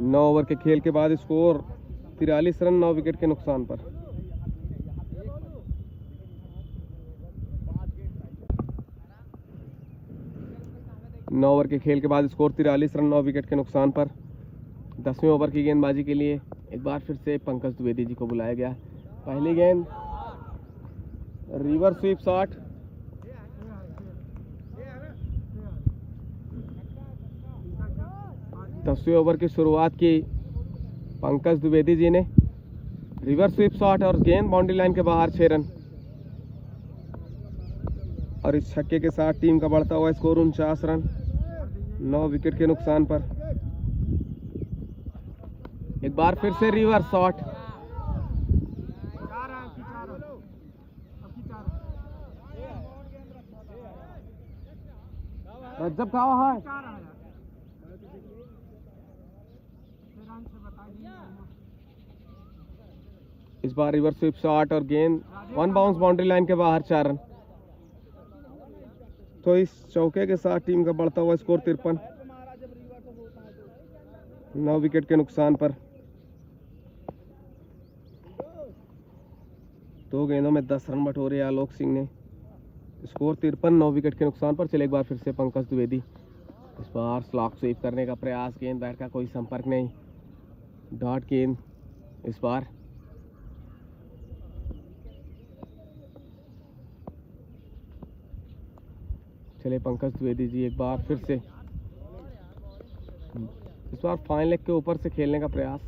9 ओवर के खेल के बाद स्कोर 43 रन 9 विकेट के नुकसान पर। नौ ओवर के खेल के बाद स्कोर 43 रन 9 विकेट के नुकसान पर। 10वें ओवर की गेंदबाजी के लिए एक बार फिर से पंकज द्विवेदी जी को बुलाया गया। पहली गेंद रिवर्स स्वीप शॉट। दसवें ओवर की शुरुआत की पंकज द्विवेदी जी ने। रिवर्स स्वीप शॉट और गेंद बाउंड्री लाइन के बाहर 6 रन। और इस छक्के के साथ टीम का बढ़ता हुआ स्कोर 49 रन 9 विकेट के नुकसान पर। एक बार फिर से रिवर्स शॉट। जब कहा है इस बार रिवर्स स्वीप शॉट और गेंद 1 बाउंस बाउंड्री लाइन के बाहर 4 रन। तो इस चौके के साथ टीम का बढ़ता हुआ स्कोर 53 9 विकेट के नुकसान पर। 2 गेंदों में 10 रन बटोरे आलोक सिंह ने। स्कोर 53 9 विकेट के नुकसान पर। चले एक बार फिर से पंकज द्विवेदी। इस बार स्लॉक स्वीप करने का प्रयास। गेंद बैट का कोई संपर्क नहीं। डॉट गेंद इस बार। चले पंकज द्विवेदी जी एक बार फिर से। इस बार फाइन लेग के ऊपर से खेलने का प्रयास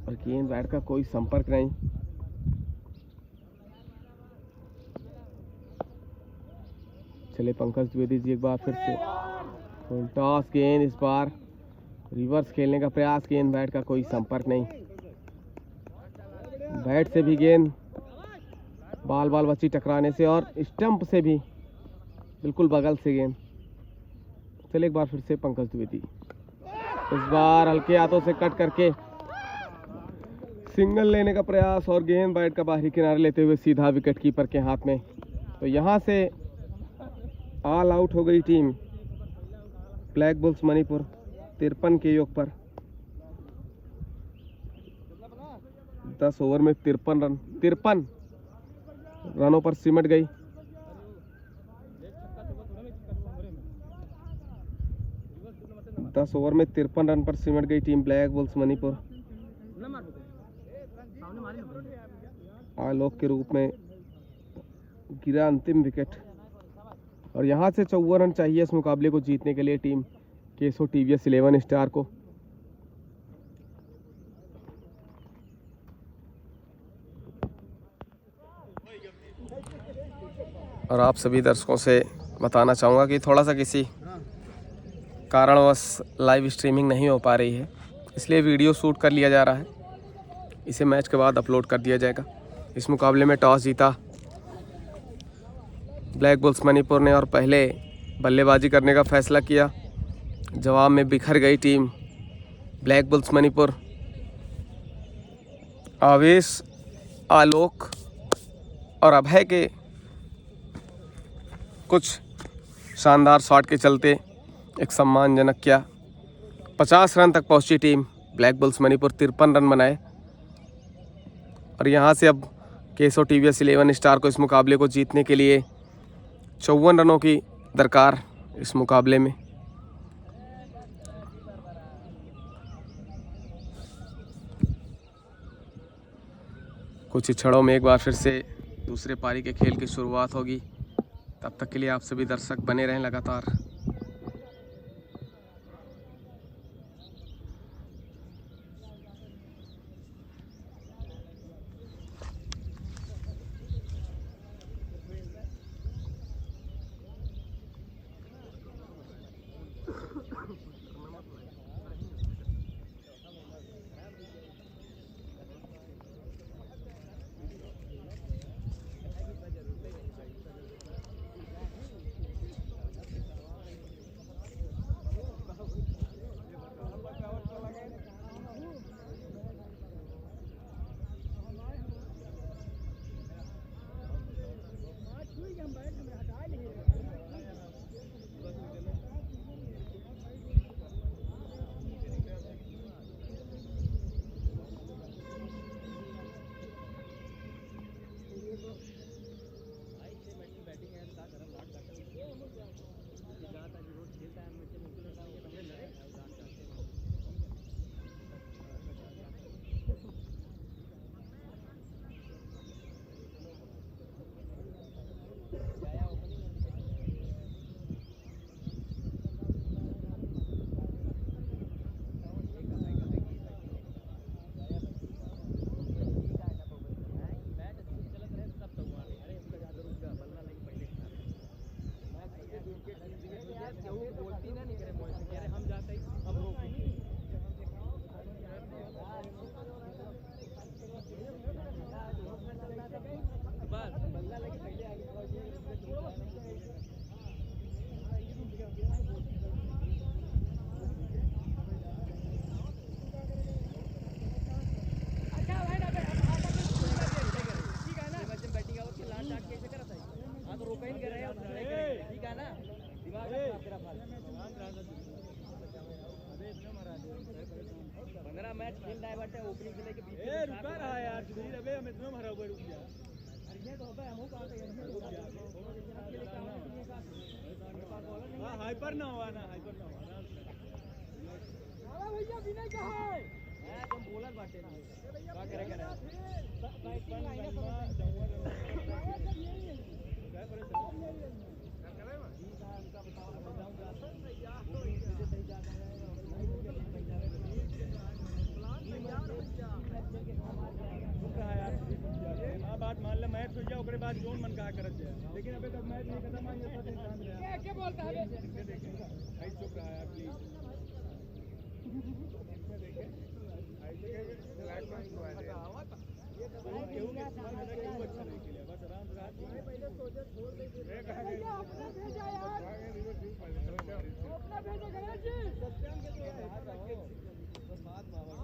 और गेंद बैट का कोई संपर्क नहीं। चले पंकज द्विवेदी जी एक बार फिर से। फुल टॉस गेंद इस बार रिवर्स खेलने का प्रयास। गेंद बैट का कोई संपर्क नहीं। बैट से भी गेंद बाल बच्ची टकराने से और स्टंप से भी बिल्कुल बगल से गेंद। चले एक बार फिर से पंकज द्विवेदी। इस बार हल्के हाथों से कट करके सिंगल लेने का प्रयास और गेंद बैट का बाहरी किनारे लेते हुए सीधा विकेट कीपर के हाथ में। तो यहाँ से ऑल आउट हो गई टीम ब्लैक बुल्स मणिपुर 53 के योग पर। 10 ओवर में 53 रनों पर सिमट गई। दस ओवर में 53 रन पर सिमट गई टीम ब्लैक बुल्स मणिपुर। आलोक के रूप में गिरा अंतिम विकेट और यहाँ से 54 रन चाहिए इस मुकाबले को जीतने के लिए टीम केसो टीवीएस 11 स्टार को। और आप सभी दर्शकों से बताना चाहूँगा कि थोड़ा सा किसी कारणवश लाइव स्ट्रीमिंग नहीं हो पा रही है, इसलिए वीडियो शूट कर लिया जा रहा है। इसे मैच के बाद अपलोड कर दिया जाएगा। इस मुकाबले में टॉस जीता ब्लैक बुल्स मणिपुर ने और पहले बल्लेबाजी करने का फैसला किया। जवाब में बिखर गई टीम ब्लैक बुल्स मणिपुर। आवेश, आलोक और अभय के कुछ शानदार शॉट के चलते एक सम्मानजनक क्या 50 रन तक पहुंची team black bulls Manipur. 53 run बनाए और यहाँ से अब केसो टीवीएस 11 स्टार को इस मुकाबले को जीतने के लिए 54 रनों की दरकार इस मुकाबले में। कुछ ही क्षणों में एक बार फिर से दूसरे पारी के खेल की शुरुआत होगी। तब तक के लिए आप सभी दर्शक बने रहें लगातार। मैच खेल रहा है बट ओपनिंग से लेके बीच में रुका रहा यार सुधीर। अबे हम इतना भरा हुआ रुक गया। अरे ये तो अबे हम कहां से रुक गया। हां हाइपर ना हुआ ना, हाइपर ना हुआ ना। अरे भैया विनय कहां है? हां तुम बॉलर बाटे ना क्या करेगा ना बाइक पर लाइन बात मान ले मैच हो गया ओकरे बाद जोन मन का करत जाए, लेकिन अबे तक मैच नहीं खत्म हुआ। ये सब इंसान रहा क्या बोलता है भाई चुप रहा यार प्लीज। इसमें देखे ऐसे बैट्समैन को है ये तो केहू के सामने केहू अच्छा नहीं खेला, बस आराम से पहले सोचे छोड़ दे भैया अपना भेजा यार, अपना भेजा गणेश जी सत्यम के तो हाथ रखो बस बात मावा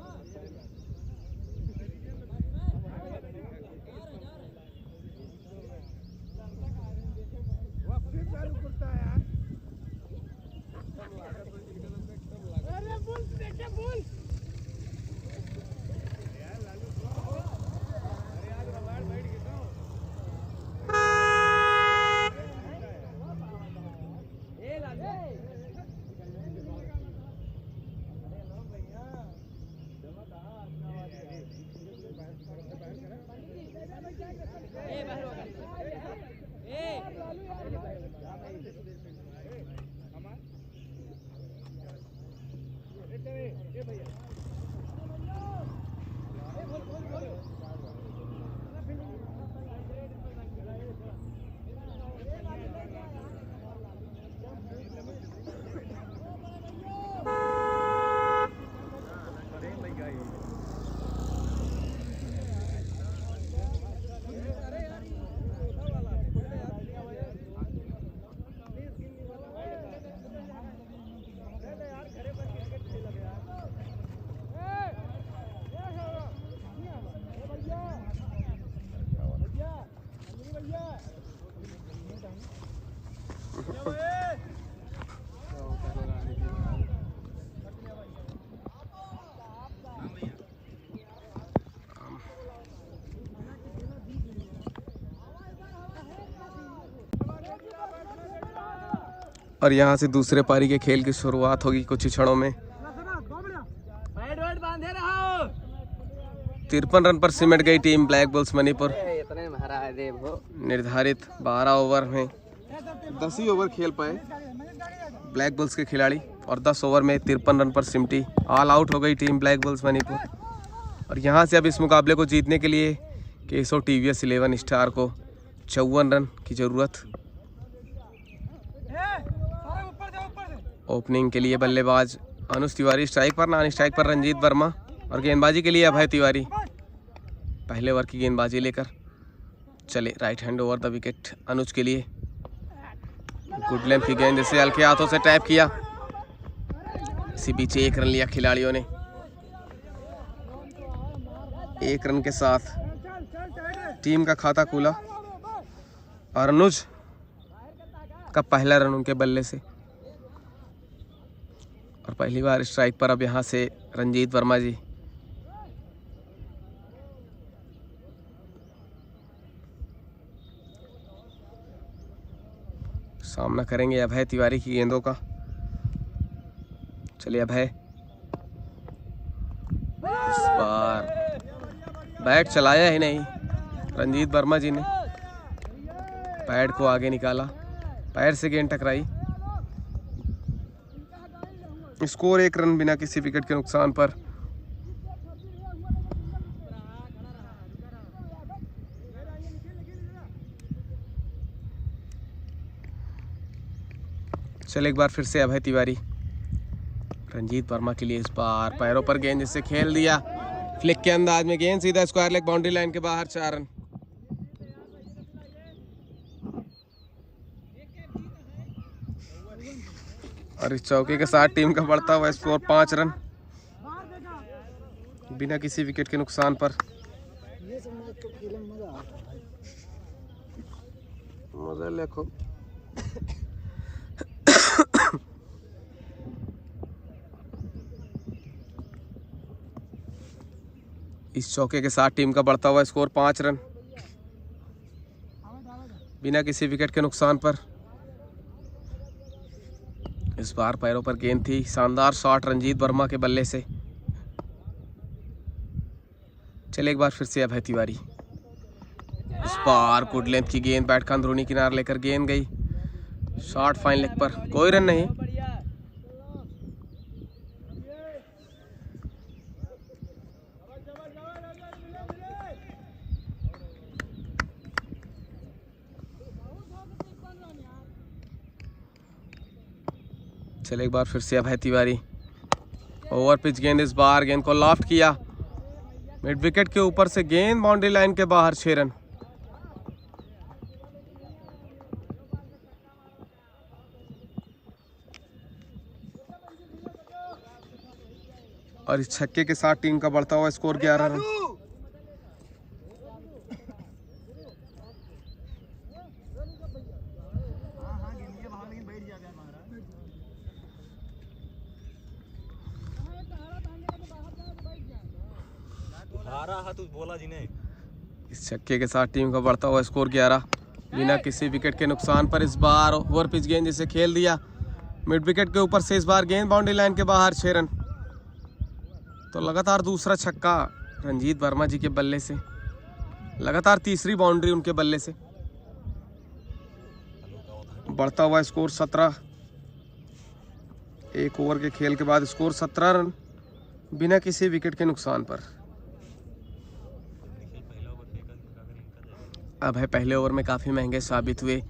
और यहाँ से दूसरे पारी के खेल की शुरुआत होगी कुछ ही क्षणों में। 53 रन पर सिमट गई टीम ब्लैक बुल्स मणिपुर। निर्धारित 12 ओवर में 10 ही ओवर खेल पाए ब्लैक बुल्स के खिलाड़ी और 10 ओवर में 53 रन पर सिमटी। ऑल आउट हो गई टीम ब्लैक बुल्स मणिपुर। और यहाँ से अब इस मुकाबले को जीतने के लिए केसो TVS 11 स्टार को 54 रन की ज़रूरत। ओपनिंग के लिए बल्लेबाज अनुज तिवारी, स्ट्राइक पर नॉन स्ट्राइक पर रंजीत वर्मा और गेंदबाजी के लिए अभय तिवारी पहले ओवर की गेंदबाजी लेकर चले। Right hand over the wicket Anuj के लिए। गुड लेंथ की गेंद जिसे हल्के हाथों से टैप किया। इसी बीच 1 रन लिया खिलाड़ियों ने। 1 रन के साथ टीम का खाता खुला और अनुज का पहला रन उनके बल्ले से। और पहली बार स्ट्राइक पर अब यहाँ से रंजीत वर्मा जी। सामना करेंगे अभय तिवारी की गेंदों का। चलिए अभय, इस बार बैट चलाया ही नहीं रंजीत वर्मा जी ने। पैड को आगे निकाला, पैर से गेंद टकराई। स्कोर 1 रन बिना किसी विकेट के नुकसान पर। चल एक बार फिर से अभय तिवारी रंजीत वर्मा के लिए। इस बार पैरों पर गेंद जिससे खेल दिया। फ्लिक के अंदाज में गेंद सीधा स्क्वायर लेग बाउंड्री लाइन के बाहर। 4 रन। और इस चौके के साथ टीम का बढ़ता हुआ स्कोर 5 रन बिना किसी विकेट के नुकसान पर। मजा देखो। इस चौके के साथ टीम का बढ़ता हुआ स्कोर 5 रन बिना किसी विकेट के नुकसान पर। इस बार पैरों पर गेंद थी। शानदार शॉट रंजीत वर्मा के बल्ले से। चले एक बार फिर से अभय तिवारी। इस बार गुड लेंथ की गेंद बैट का अंदरूनी किनारा लेकर गेंद गई शॉट फाइन लेग पर। कोई रन नहीं। चले एक बार फिर से अभय तिवारी। ओवर पिच गेंद। इस बार गेंद को लॉफ्ट किया मिड विकेट के ऊपर से। गेंद बाउंड्री लाइन के बाहर। 6 रन। और इस छक्के के साथ टीम का बढ़ता हुआ स्कोर 11 रन। बोला जी ने। इस छक्के के साथ टीम का बढ़ता हुआ स्कोर 11 बिना किसी विकेट के नुकसान पर। इस बार ओवर पिच गेंद जिसे खेल दिया मिड विकेट के ऊपर से। इस बार गेंद बाउंड्री लाइन के बाहर। 6 रन। तो लगातार दूसरा छक्का रंजीत वर्मा जी के बल्ले से। लगातार तीसरी बाउंड्री उनके बल्ले से। बढ़ता हुआ स्कोर 17। 1 ओवर के खेल के बाद स्कोर 17 रन बिना किसी विकेट के नुकसान पर। अब है पहले ओवर में काफ़ी महंगे साबित हुए।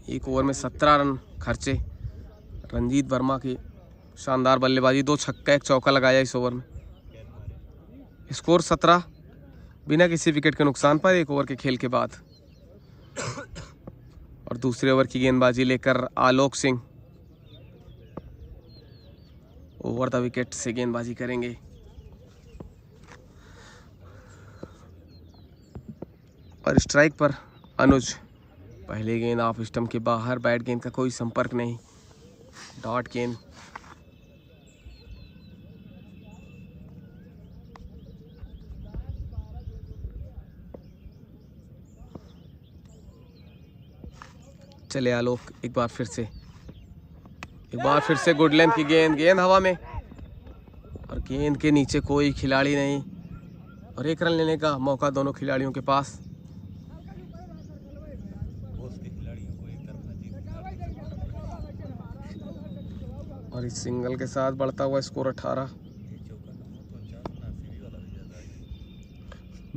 एक ओवर में 17 रन खर्चे। रंजीत वर्मा की शानदार बल्लेबाजी, 2 छक्का 1 चौका लगाया इस ओवर में। स्कोर 17 बिना किसी विकेट के नुकसान पर एक ओवर के खेल के बाद। और दूसरे ओवर की गेंदबाजी लेकर Alok Singh over the wicket से गेंदबाजी करेंगे। और स्ट्राइक पर अनुज। पहले गेंद ऑफ स्टंप के बाहर, बैट गेंद का कोई संपर्क नहीं, डॉट गेंद। चले आलोक एक बार फिर से गुड लेंथ की गेंद, गेंद हवा में और गेंद के नीचे कोई खिलाड़ी नहीं और 1 रन लेने का मौका दोनों खिलाड़ियों के पास। और इस सिंगल के साथ बढ़ता हुआ स्कोर 18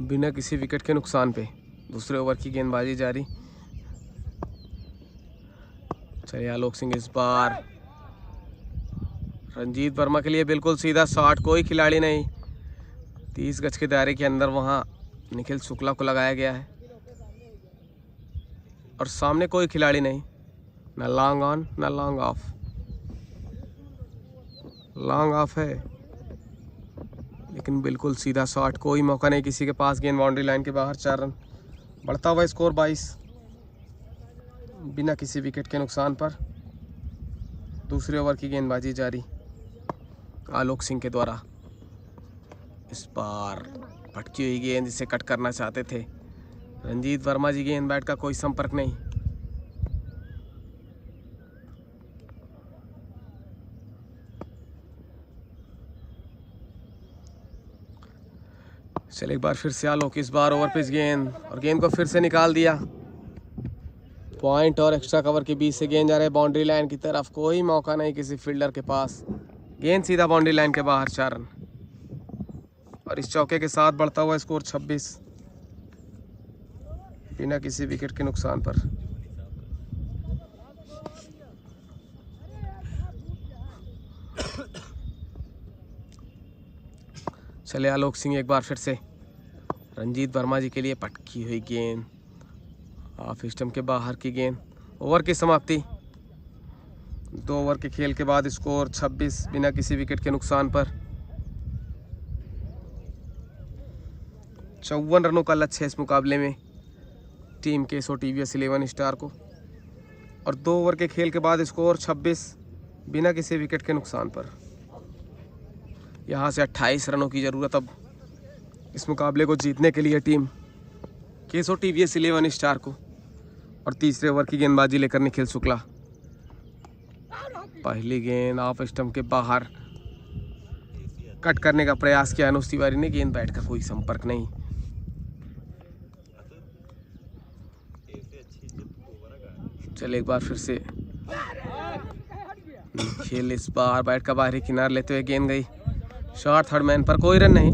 बिना किसी विकेट के नुकसान पे। दूसरे ओवर की गेंदबाजी जारी। चलिए आलोक सिंह इस बार रंजीत वर्मा के लिए बिल्कुल सीधा शॉट, कोई खिलाड़ी नहीं। 30 गज के दायरे के अंदर वहां निखिल शुक्ला को लगाया गया है और सामने कोई खिलाड़ी नहीं। ना लॉन्ग ऑन ना लॉन्ग ऑफ। लॉन्ग ऑफ है लेकिन बिल्कुल सीधा शॉट, कोई मौका नहीं किसी के पास। गेंद बाउंड्री लाइन के बाहर, 4 रन। बढ़ता हुआ स्कोर 22 बिना किसी विकेट के नुकसान पर। दूसरे ओवर की गेंदबाजी जारी आलोक सिंह के द्वारा। इस बार भटकी हुई गेंद, इसे कट करना चाहते थे रंजीत वर्मा जी। गेंद बैट का कोई संपर्क नहीं। चल एक बार फिर से आलोक, इस बार ओवर पिच गेंद और गेंद को फिर से निकाल दिया। पॉइंट और एक्स्ट्रा कवर के बीच से गेंद जा रहे बाउंड्री लाइन की तरफ, कोई मौका नहीं किसी फील्डर के पास। गेंद सीधा बाउंड्री लाइन के बाहर, 4 रन। और इस चौके के साथ बढ़ता हुआ स्कोर 26 बिना किसी विकेट के नुकसान पर। चले आलोक सिंह एक बार फिर से रंजीत वर्मा जी के लिए पटकी हुई गेंद, ऑफ स्टंप के बाहर की गेंद। ओवर की समाप्ति। 2 ओवर के खेल के बाद स्कोर 26 बिना किसी विकेट के नुकसान पर। 54 रनों का लक्ष्य है इस मुकाबले में टीम केसो टीवीएस 11 स्टार को। और 2 ओवर के खेल के बाद स्कोर 26 बिना किसी विकेट के नुकसान पर। यहाँ से 28 रनों की ज़रूरत अब इस मुकाबले को जीतने के लिए टीम केसो टीवीएस 11 स्टार को। और तीसरे ओवर की गेंदबाजी लेकर निखिल शुक्ला। पहली गेंद ऑफ स्टंप के बाहर, कट करने का प्रयास किया अनुज तिवारी ने, गेंद बैट का कोई संपर्क नहीं। चले एक बार फिर से निखिल, इस बार बैट का बाहरी किनार लेते हुए गेंद गई शॉर्ट, थर्ड मैन पर, कोई रन नहीं।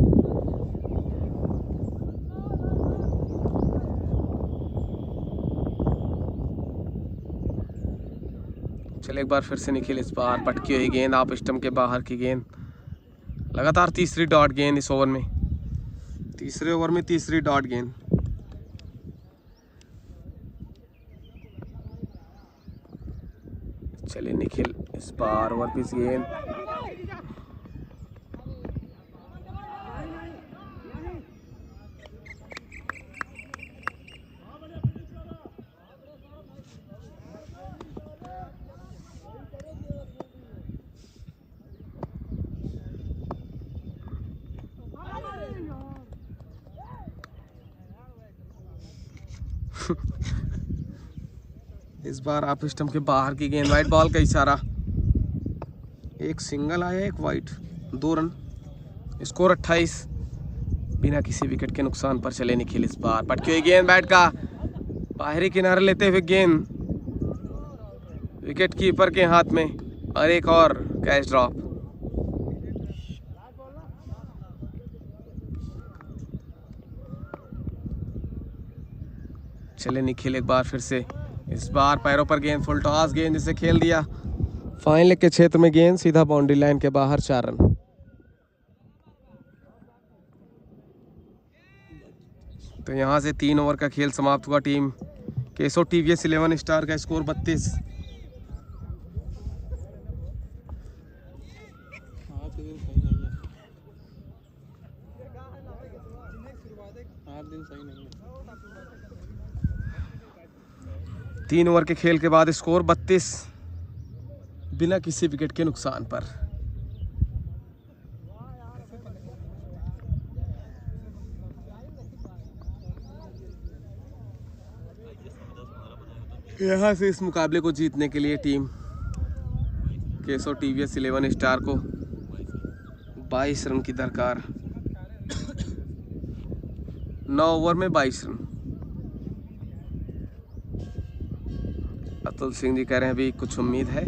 चले एक बार फिर से निखिल, इस बार पटकी हुई गेंद ऑफ स्टंप के बाहर की गेंद। लगातार तीसरी डॉट गेंद इस ओवर में, तीसरे ओवर में तीसरी डॉट गेंद। चले निखिल, इस बार ओवर पिच गेंद। इस बार आप स्टंप के बाहर की गेंद, वाइट बॉल का इशारा। एक सिंगल आया, एक वाइट, 2 रन। स्कोर 28 बिना किसी विकेट के नुकसान पर। चले निखिल, इस बार पटकी हुई गेंद, बैट का बाहरी किनारे लेते हुए गेंद विकेट कीपर के हाथ में और एक और कैच ड्रॉप। चले निखिल एक बार फिर से, इस बार पैरों पर गेंद, फुल टॉस गेंद जिसे खेल दिया फाइन लेग के क्षेत्र में, गेंद सीधा बाउंड्री लाइन के बाहर, 4 रन। तो यहाँ से 3 ओवर का खेल समाप्त हुआ। टीम केसो टीवीएस 11 स्टार का स्कोर 32। तीन ओवर के खेल के बाद स्कोर 32 बिना किसी विकेट के नुकसान पर। यहाँ से इस मुकाबले को जीतने के लिए टीम केसो टीवीएस 11 स्टार को 22 रन की दरकार। 9 ओवर में 22 रन। अतुल सिंह जी कह रहे हैं अभी कुछ उम्मीद है।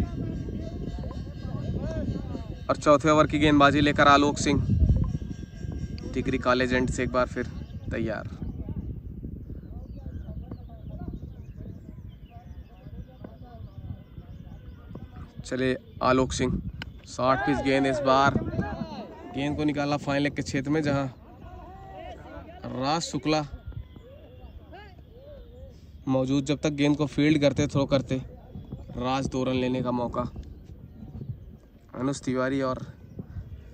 और चौथे ओवर की गेंदबाजी लेकर आलोक सिंह टिकरी कॉलेज एंड से एक बार फिर तैयार। चले आलोक सिंह, 60 पिच गेंद, इस बार गेंद को निकाला फाइन लेग के क्षेत्र में, जहां राज शुक्ला मौजूद। जब तक गेंद को फील्ड करते, थ्रो करते, राज 2 रन लेने का मौका अनुज तिवारी और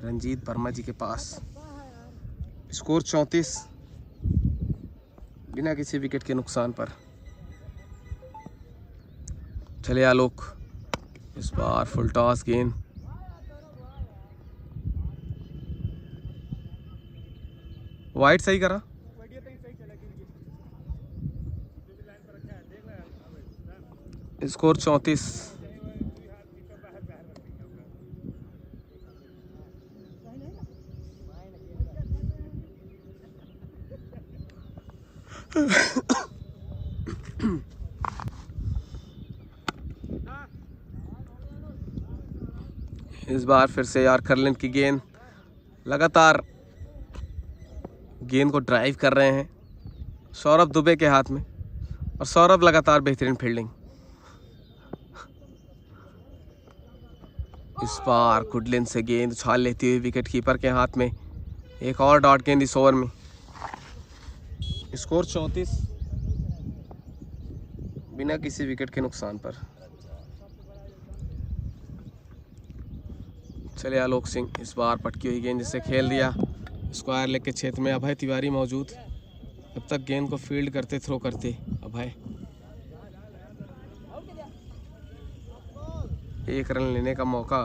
रंजीत वर्मा जी के पास। स्कोर 34 बिना किसी विकेट के नुकसान पर। चले आलोक, इस बार फुल टॉस गेंद, वाइड सही करा। स्कोर 34। इस बार फिर से यार करलिन की गेंद, लगातार गेंद को ड्राइव कर रहे हैं सौरभ दुबे के हाथ में, और सौरभ लगातार बेहतरीन फील्डिंग। इस बार गुडलिन से गेंद उछाल लेती हुई विकेट कीपर के हाथ में, एक और डॉट गेंद इस ओवर में। स्कोर 34 बिना किसी विकेट के नुकसान पर। चले आलोक सिंह, इस बार पटकी हुई गेंद जिसे खेल दिया स्क्वायर लेग के क्षेत्र में, अभय तिवारी मौजूद। जब तक गेंद को फील्ड करते, थ्रो करते अभय। 1 रन लेने का मौका।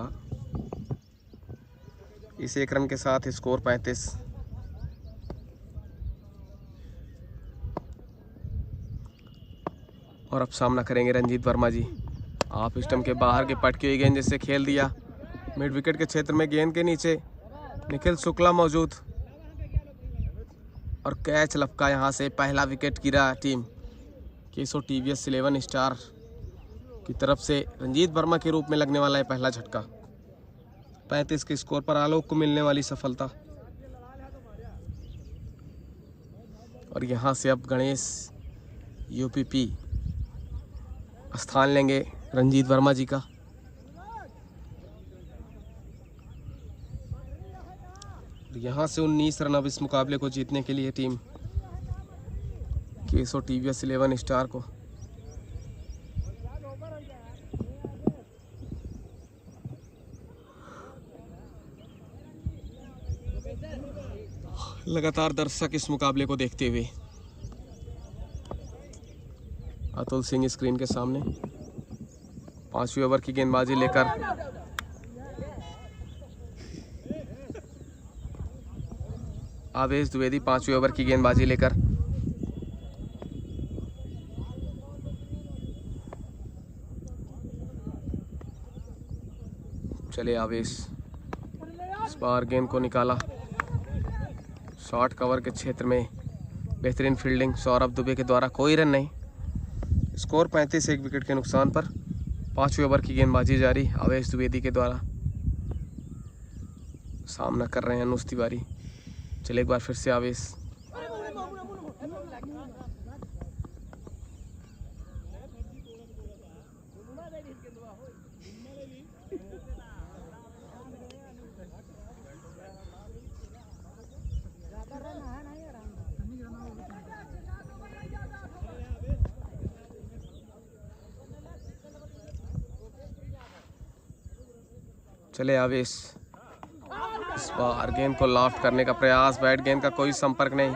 इस 1 रन के साथ स्कोर 35। और अब सामना करेंगे रंजीत वर्मा जी। आप स्टंप के बाहर की पटकी हुई गेंद जिसे खेल दिया मिड विकेट के क्षेत्र में, गेंद के नीचे निखिल शुक्ला मौजूद, और कैच लपका। यहाँ से पहला विकेट गिरा टीम केसो टीवीएस 11 स्टार की तरफ से। रंजीत वर्मा के रूप में लगने वाला है पहला झटका। 35 के स्कोर पर आलोक को मिलने वाली सफलता। और यहाँ से अब गणेश यूपीपी स्थान लेंगे रंजीत वर्मा जी का। यहाँ से 19 रन अब इस मुकाबले को जीतने के लिए टीम केसो टीवीएस 11 स्टार को। लगातार दर्शक इस मुकाबले को देखते हुए। अतुल सिंह स्क्रीन के सामने 5वीं ओवर की गेंदबाजी लेकर आवेश द्विवेदी 5वीं ओवर की गेंदबाजी लेकर। चले आवेश, इस बार गेंद को निकाला शॉर्ट कवर के क्षेत्र में, बेहतरीन फील्डिंग सौरभ दुबे के द्वारा, कोई रन नहीं। स्कोर 35 1 विकेट के नुकसान पर। 5वीं ओवर की गेंदबाजी जारी आवेश द्विवेदी के द्वारा। सामना कर रहे हैं अनुज तिवारी। चले एक बार फिर से आवेश, चले आवेश, इस बार गेंद को लॉफ्ट करने का प्रयास, बैट गेंद का कोई संपर्क नहीं।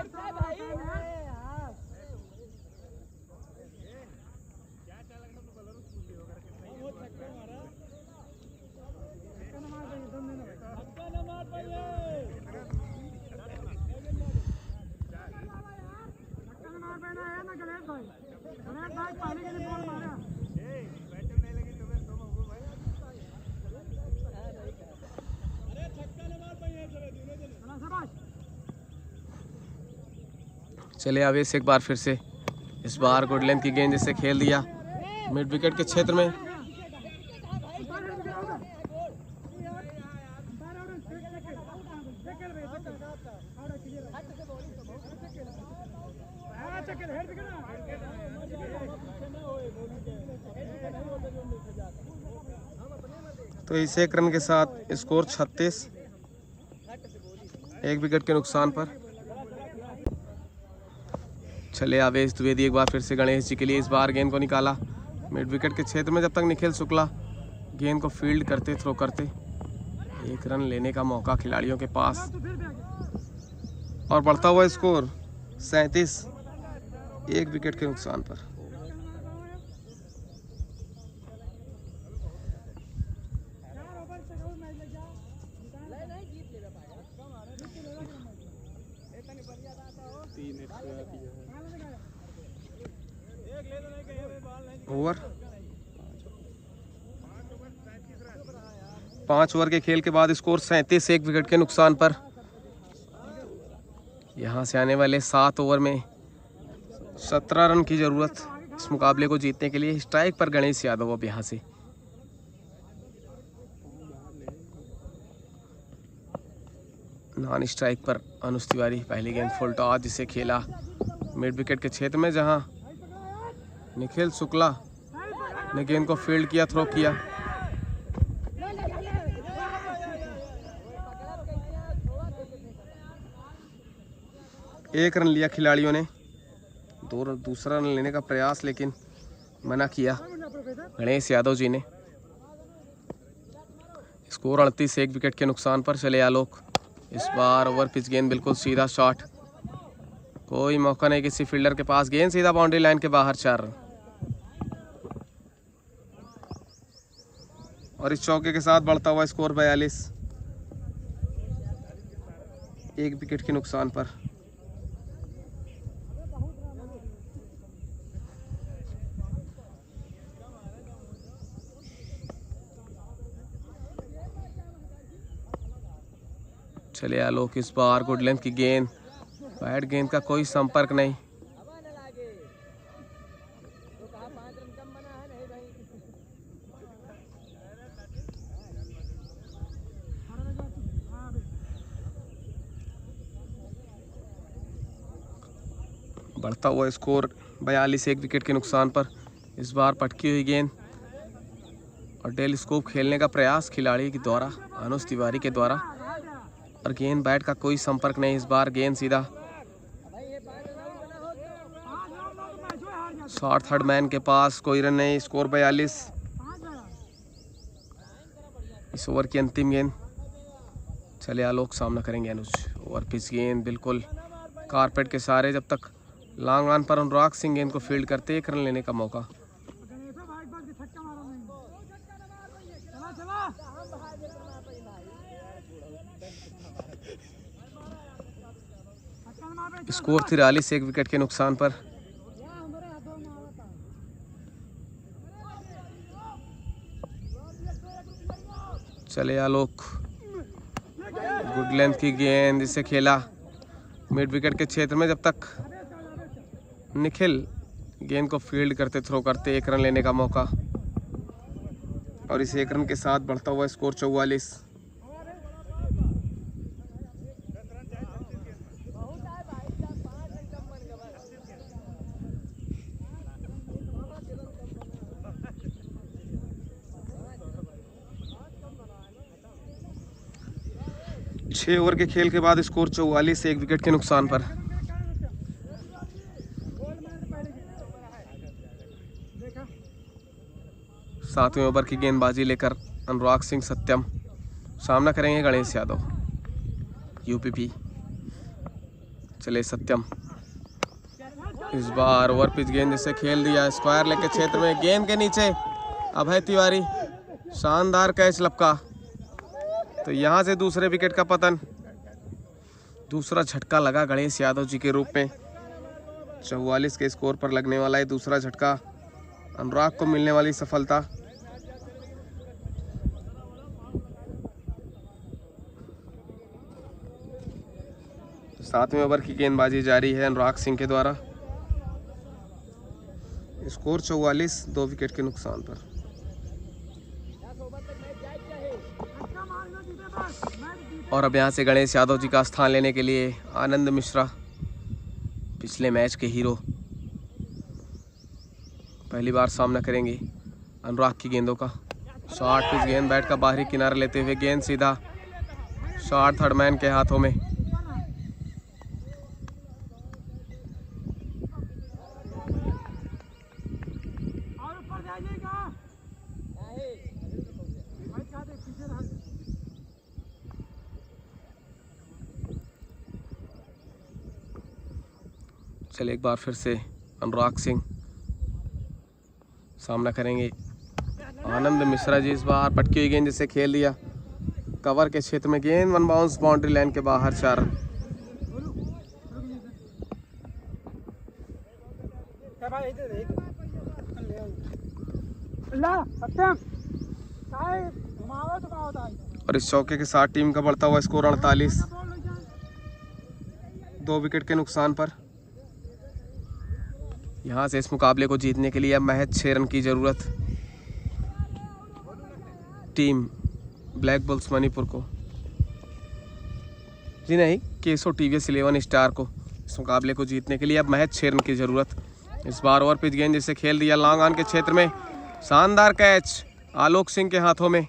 चले आवेश एक बार फिर से, इस बार गुड लेंथ की गेंद जिसे खेल दिया मिड विकेट के क्षेत्र में। तो इस एक रन के साथ स्कोर 36, एक विकेट के नुकसान पर। चले आवेश द्विवेदी एक बार फिर से गणेश जी के लिए, इस बार गेंद को निकाला मिड विकेट के क्षेत्र में, जब तक निखिल शुक्ला गेंद को फील्ड करते, थ्रो करते। एक रन लेने का मौका खिलाड़ियों के पास और बढ़ता हुआ स्कोर 37, एक विकेट के नुकसान पर। ओवर 5 ओवर के खेल के बाद स्कोर 37, एक विकेट के नुकसान पर। यहां से आने वाले 7 ओवर में 17 रन की जरूरत इस मुकाबले को जीतने के लिए। स्ट्राइक पर गणेश यादव अब यहां से नॉन स्ट्राइक पर अनुज तिवारी। पहली गेंद फुल टॉस जिसे खेला मिड विकेट के क्षेत्र में, जहां निखिल शुक्ला ने गेंद को फील्ड किया, थ्रो किया। एक रन लिया खिलाड़ियों ने, दूसरा रन लेने का प्रयास लेकिन मना किया गणेश यादव जी ने। स्कोर 38, एक विकेट के नुकसान पर। चले आलोक, इस बार ओवर पिच गेंद, बिल्कुल सीधा शॉट, कोई मौका नहीं किसी फील्डर के पास, गेंद सीधा बाउंड्री लाइन के बाहर, 4 रन। और इस चौके के साथ बढ़ता हुआ स्कोर 42, एक विकेट के नुकसान पर। चले आलोक, इस बार गुड लेंथ की गेंद, बैट गेंद का कोई संपर्क नहीं। बढ़ता हुआ स्कोर 42, एक विकेट के नुकसान पर। इस बार पटकी हुई गेंद और टेलीस्कोप खेलने का प्रयास खिलाड़ी के द्वारा, अनुज तिवारी के द्वारा, और गेंद बैट का कोई संपर्क नहीं। इस बार गेंद सीधा शॉर्ट थर्ड मैन के पास, कोई रन नहीं, स्कोर 42। इस ओवर की अंतिम गेंद। चले आलोक सामना करेंगे अनुज। ओवर पिच गेंद बिल्कुल कारपेट के सहारे, जब तक लॉन्ग ऑन पर अनुराग सिंह गेंद को फील्ड करते, एक रन लेने का मौका। स्कोर 43, एक विकेट के नुकसान पर। चले आलोक, गुड लेंथ की गेंद जिसे खेला मिड विकेट के क्षेत्र में, जब तक निखिल गेंद को फील्ड करते, थ्रो करते, एक रन लेने का मौका। और इस एक रन के साथ बढ़ता हुआ स्कोर 44। 6 ओवर के खेल के बाद स्कोर 44, 1 विकेट के नुकसान पर। 7वें ओवर की गेंदबाजी लेकर अनुराग सिंह सत्यम सामना करेंगे गणेश यादव यूपीपी। चले सत्यम, इस बार ओवर पिच गेंद जिसे खेल दिया, स्क्वायर लेके क्षेत्र में, गेंद के नीचे अभय तिवारी, शानदार कैच लपका। तो यहाँ से दूसरे विकेट का पतन, दूसरा झटका लगा गणेश यादव जी के रूप में। 44 के स्कोर पर लगने वाला है दूसरा झटका, अनुराग को मिलने वाली सफलता। तो 7वें ओवर की गेंदबाजी जारी है अनुराग सिंह के द्वारा। स्कोर 44, 2 विकेट के नुकसान पर। और अब यहाँ से गणेश यादव जी का स्थान लेने के लिए आनंद मिश्रा, पिछले मैच के हीरो, पहली बार सामना करेंगे अनुराग की गेंदों का। शॉर्ट पिच गेंद, बैट का बाहरी किनारा लेते हुए गेंद सीधा शॉर्ट थर्ड मैन के हाथों में। चले एक बार फिर से अनुराग सिंह सामना करेंगे आनंद मिश्रा जी। इस बार पटकी हुई गेंद जिसे खेल दिया, कवर के क्षेत्र में गेंद, वन बाउंस, बाउंड्री लाइन के बाहर, 4 रन। और इस चौके के साथ टीम का बढ़ता हुआ स्कोर 48, 2 विकेट के नुकसान पर। यहाँ से इस मुकाबले को जीतने के लिए अब महज 6 रन की जरूरत टीम ब्लैक बुल्स मणिपुर को, जी नहीं, केसो टीवीएस 11 स्टार को। इस मुकाबले को जीतने के लिए अब महज 6 रन की जरूरत। इस बार ओवर पिच गेंद जिसे खेल दिया लॉन्ग ऑन के क्षेत्र में, शानदार कैच आलोक सिंह के हाथों में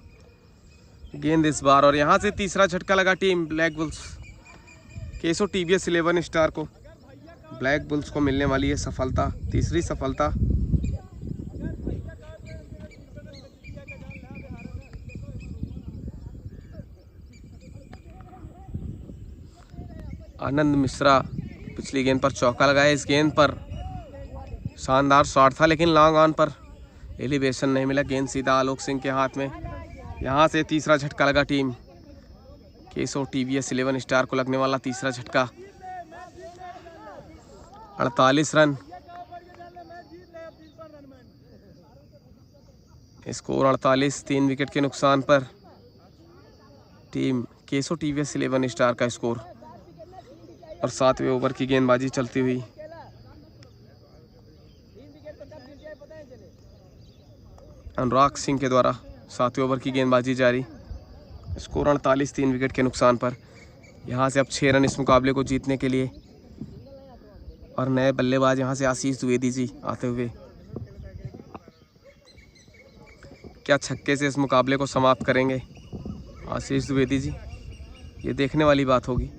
गेंद इस बार। और यहाँ से तीसरा झटका लगा टीम ब्लैक बुल्स केसो टीवीएस 11 स्टार को। ब्लैक बुल्स को मिलने वाली है सफलता, तीसरी सफलता। आनंद मिश्रा पिछली गेंद पर चौका लगाया, इस गेंद पर शानदार शॉट था लेकिन लॉन्ग ऑन पर एलिवेशन नहीं मिला, गेंद सीधा आलोक सिंह के हाथ में। यहाँ से तीसरा झटका लगा टीम केसो टीवीएस 11 स्टार को लगने वाला तीसरा झटका। 48 रन, स्कोर 48, 3 विकेट के नुकसान पर टीम केसो टीवीएस 11 स्टार का स्कोर। और 7वें ओवर की गेंदबाजी चलती हुई अनुराग सिंह के द्वारा 7वें ओवर की गेंदबाजी जारी, स्कोर 48, 3 विकेट के नुकसान पर। यहाँ से अब 6 रन इस मुकाबले को जीतने के लिए। और नए बल्लेबाज यहाँ से आशीष द्विवेदी जी आते हुए क्या छक्के से इस मुकाबले को समाप्त करेंगे आशीष द्विवेदी जी, ये देखने वाली बात होगी।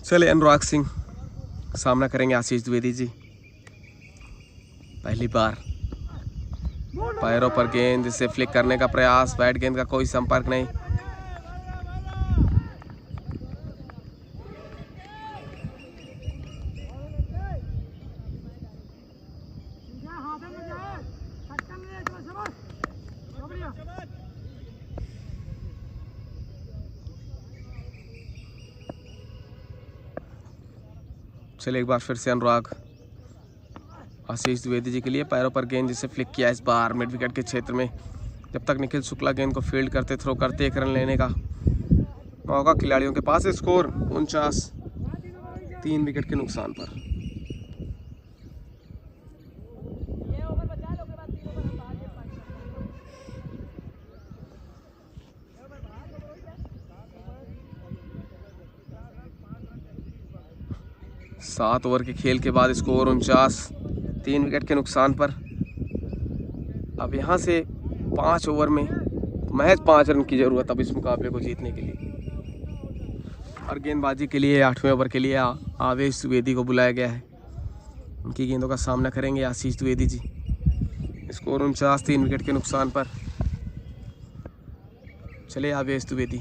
चले अनुराग सिंह सामना करेंगे आशीष द्विवेदी जी। पहली बार पैरों पर गेंद जिसे फ्लिक करने का प्रयास, बैट गेंद का कोई संपर्क नहीं। चले एक बार फिर से अनुराग आशीष द्विवेदी जी के लिए, पैरों पर गेंद जिसे फ्लिक किया, इस बार मिड विकेट के क्षेत्र में। जब तक निखिल शुक्ला गेंद को फील्ड करते, थ्रो करते, 1 रन लेने का मौका खिलाड़ियों के पास। स्कोर 49, 3 विकेट के नुकसान पर। 7 ओवर के खेल के बाद स्कोर 49, 3 विकेट के नुकसान पर। अब यहाँ से 5 ओवर में महज 5 रन की ज़रूरत अब इस मुकाबले को जीतने के लिए। और गेंदबाजी के लिए 8वें ओवर के लिए आवेश द्विवेदी को बुलाया गया है। उनकी गेंदों का सामना करेंगे आशीष द्विवेदी जी। स्कोर 49, 3 विकेट के नुकसान पर। चले आवेश द्विवेदी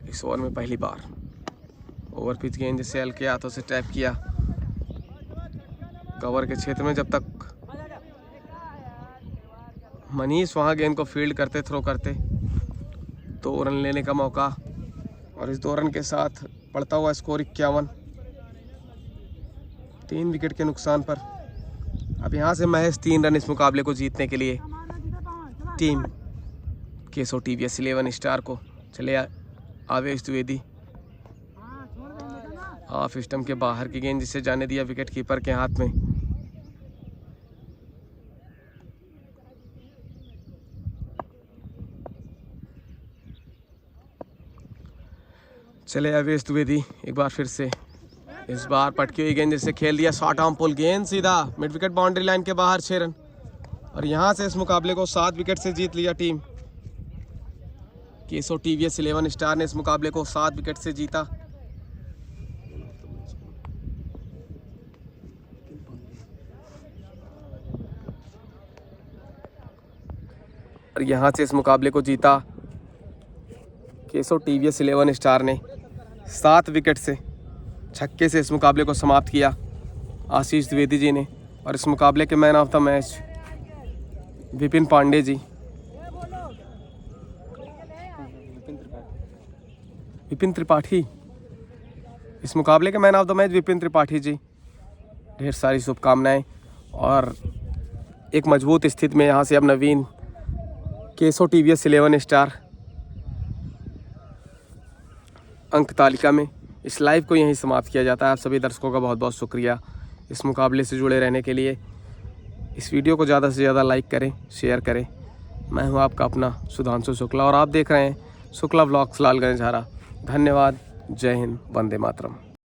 इस ओवर में पहली बार। ओवर पिच गेंद जिसे हल्के हाथों से टैप किया कवर के क्षेत्र में। जब तक मनीष वहां गेंद को फील्ड करते, थ्रो करते, 2 रन लेने का मौका। और इस 2 रन के साथ बढ़ता हुआ स्कोर 51, 3 विकेट के नुकसान पर। अब यहाँ से महज 3 रन इस मुकाबले को जीतने के लिए टीम केसो TVS 11 स्टार को। चले आवेश द्विवेदी हाफ स्टंप के बाहर की गेंद जिसे जाने दिया विकेट कीपर के हाथ में। चले आवेश द्विवेदी एक बार फिर से। इस बार पटकी हुई गेंद जिसे खेल दिया शॉर्ट आर्म पुल, गेंद सीधा मिड विकेट बाउंड्री लाइन के बाहर, 6 रन। और यहाँ से इस मुकाबले को 7 विकेट से जीत लिया टीम केसो TVS 11 स्टार ने। इस मुकाबले को 7 विकेट से जीता। और यहाँ से इस मुकाबले को जीता केसो TVS 11 स्टार ने। 7 विकेट से छक्के से इस मुकाबले को समाप्त किया आशीष द्विवेदी जी ने। और इस मुकाबले के man of the match Vipin Pandey ji. Vipin Tripathi इस मुकाबले के man of the match Vipin Tripathi ji. ढेर सारी शुभकामनाएं। और एक मजबूत स्थिति में यहाँ से अब नवीन केसो TVS 11 स्टार अंक तालिका में। इस लाइव को यहीं समाप्त किया जाता है। आप सभी दर्शकों का बहुत बहुत शुक्रिया इस मुकाबले से जुड़े रहने के लिए। इस वीडियो को ज़्यादा से ज़्यादा लाइक करें, शेयर करें। मैं हूं आपका अपना सुधांशु शुक्ला और आप देख रहे हैं शुक्ला व्लॉग्स लालगंज झारा। धन्यवाद। जय हिंद। वंदे मातरम।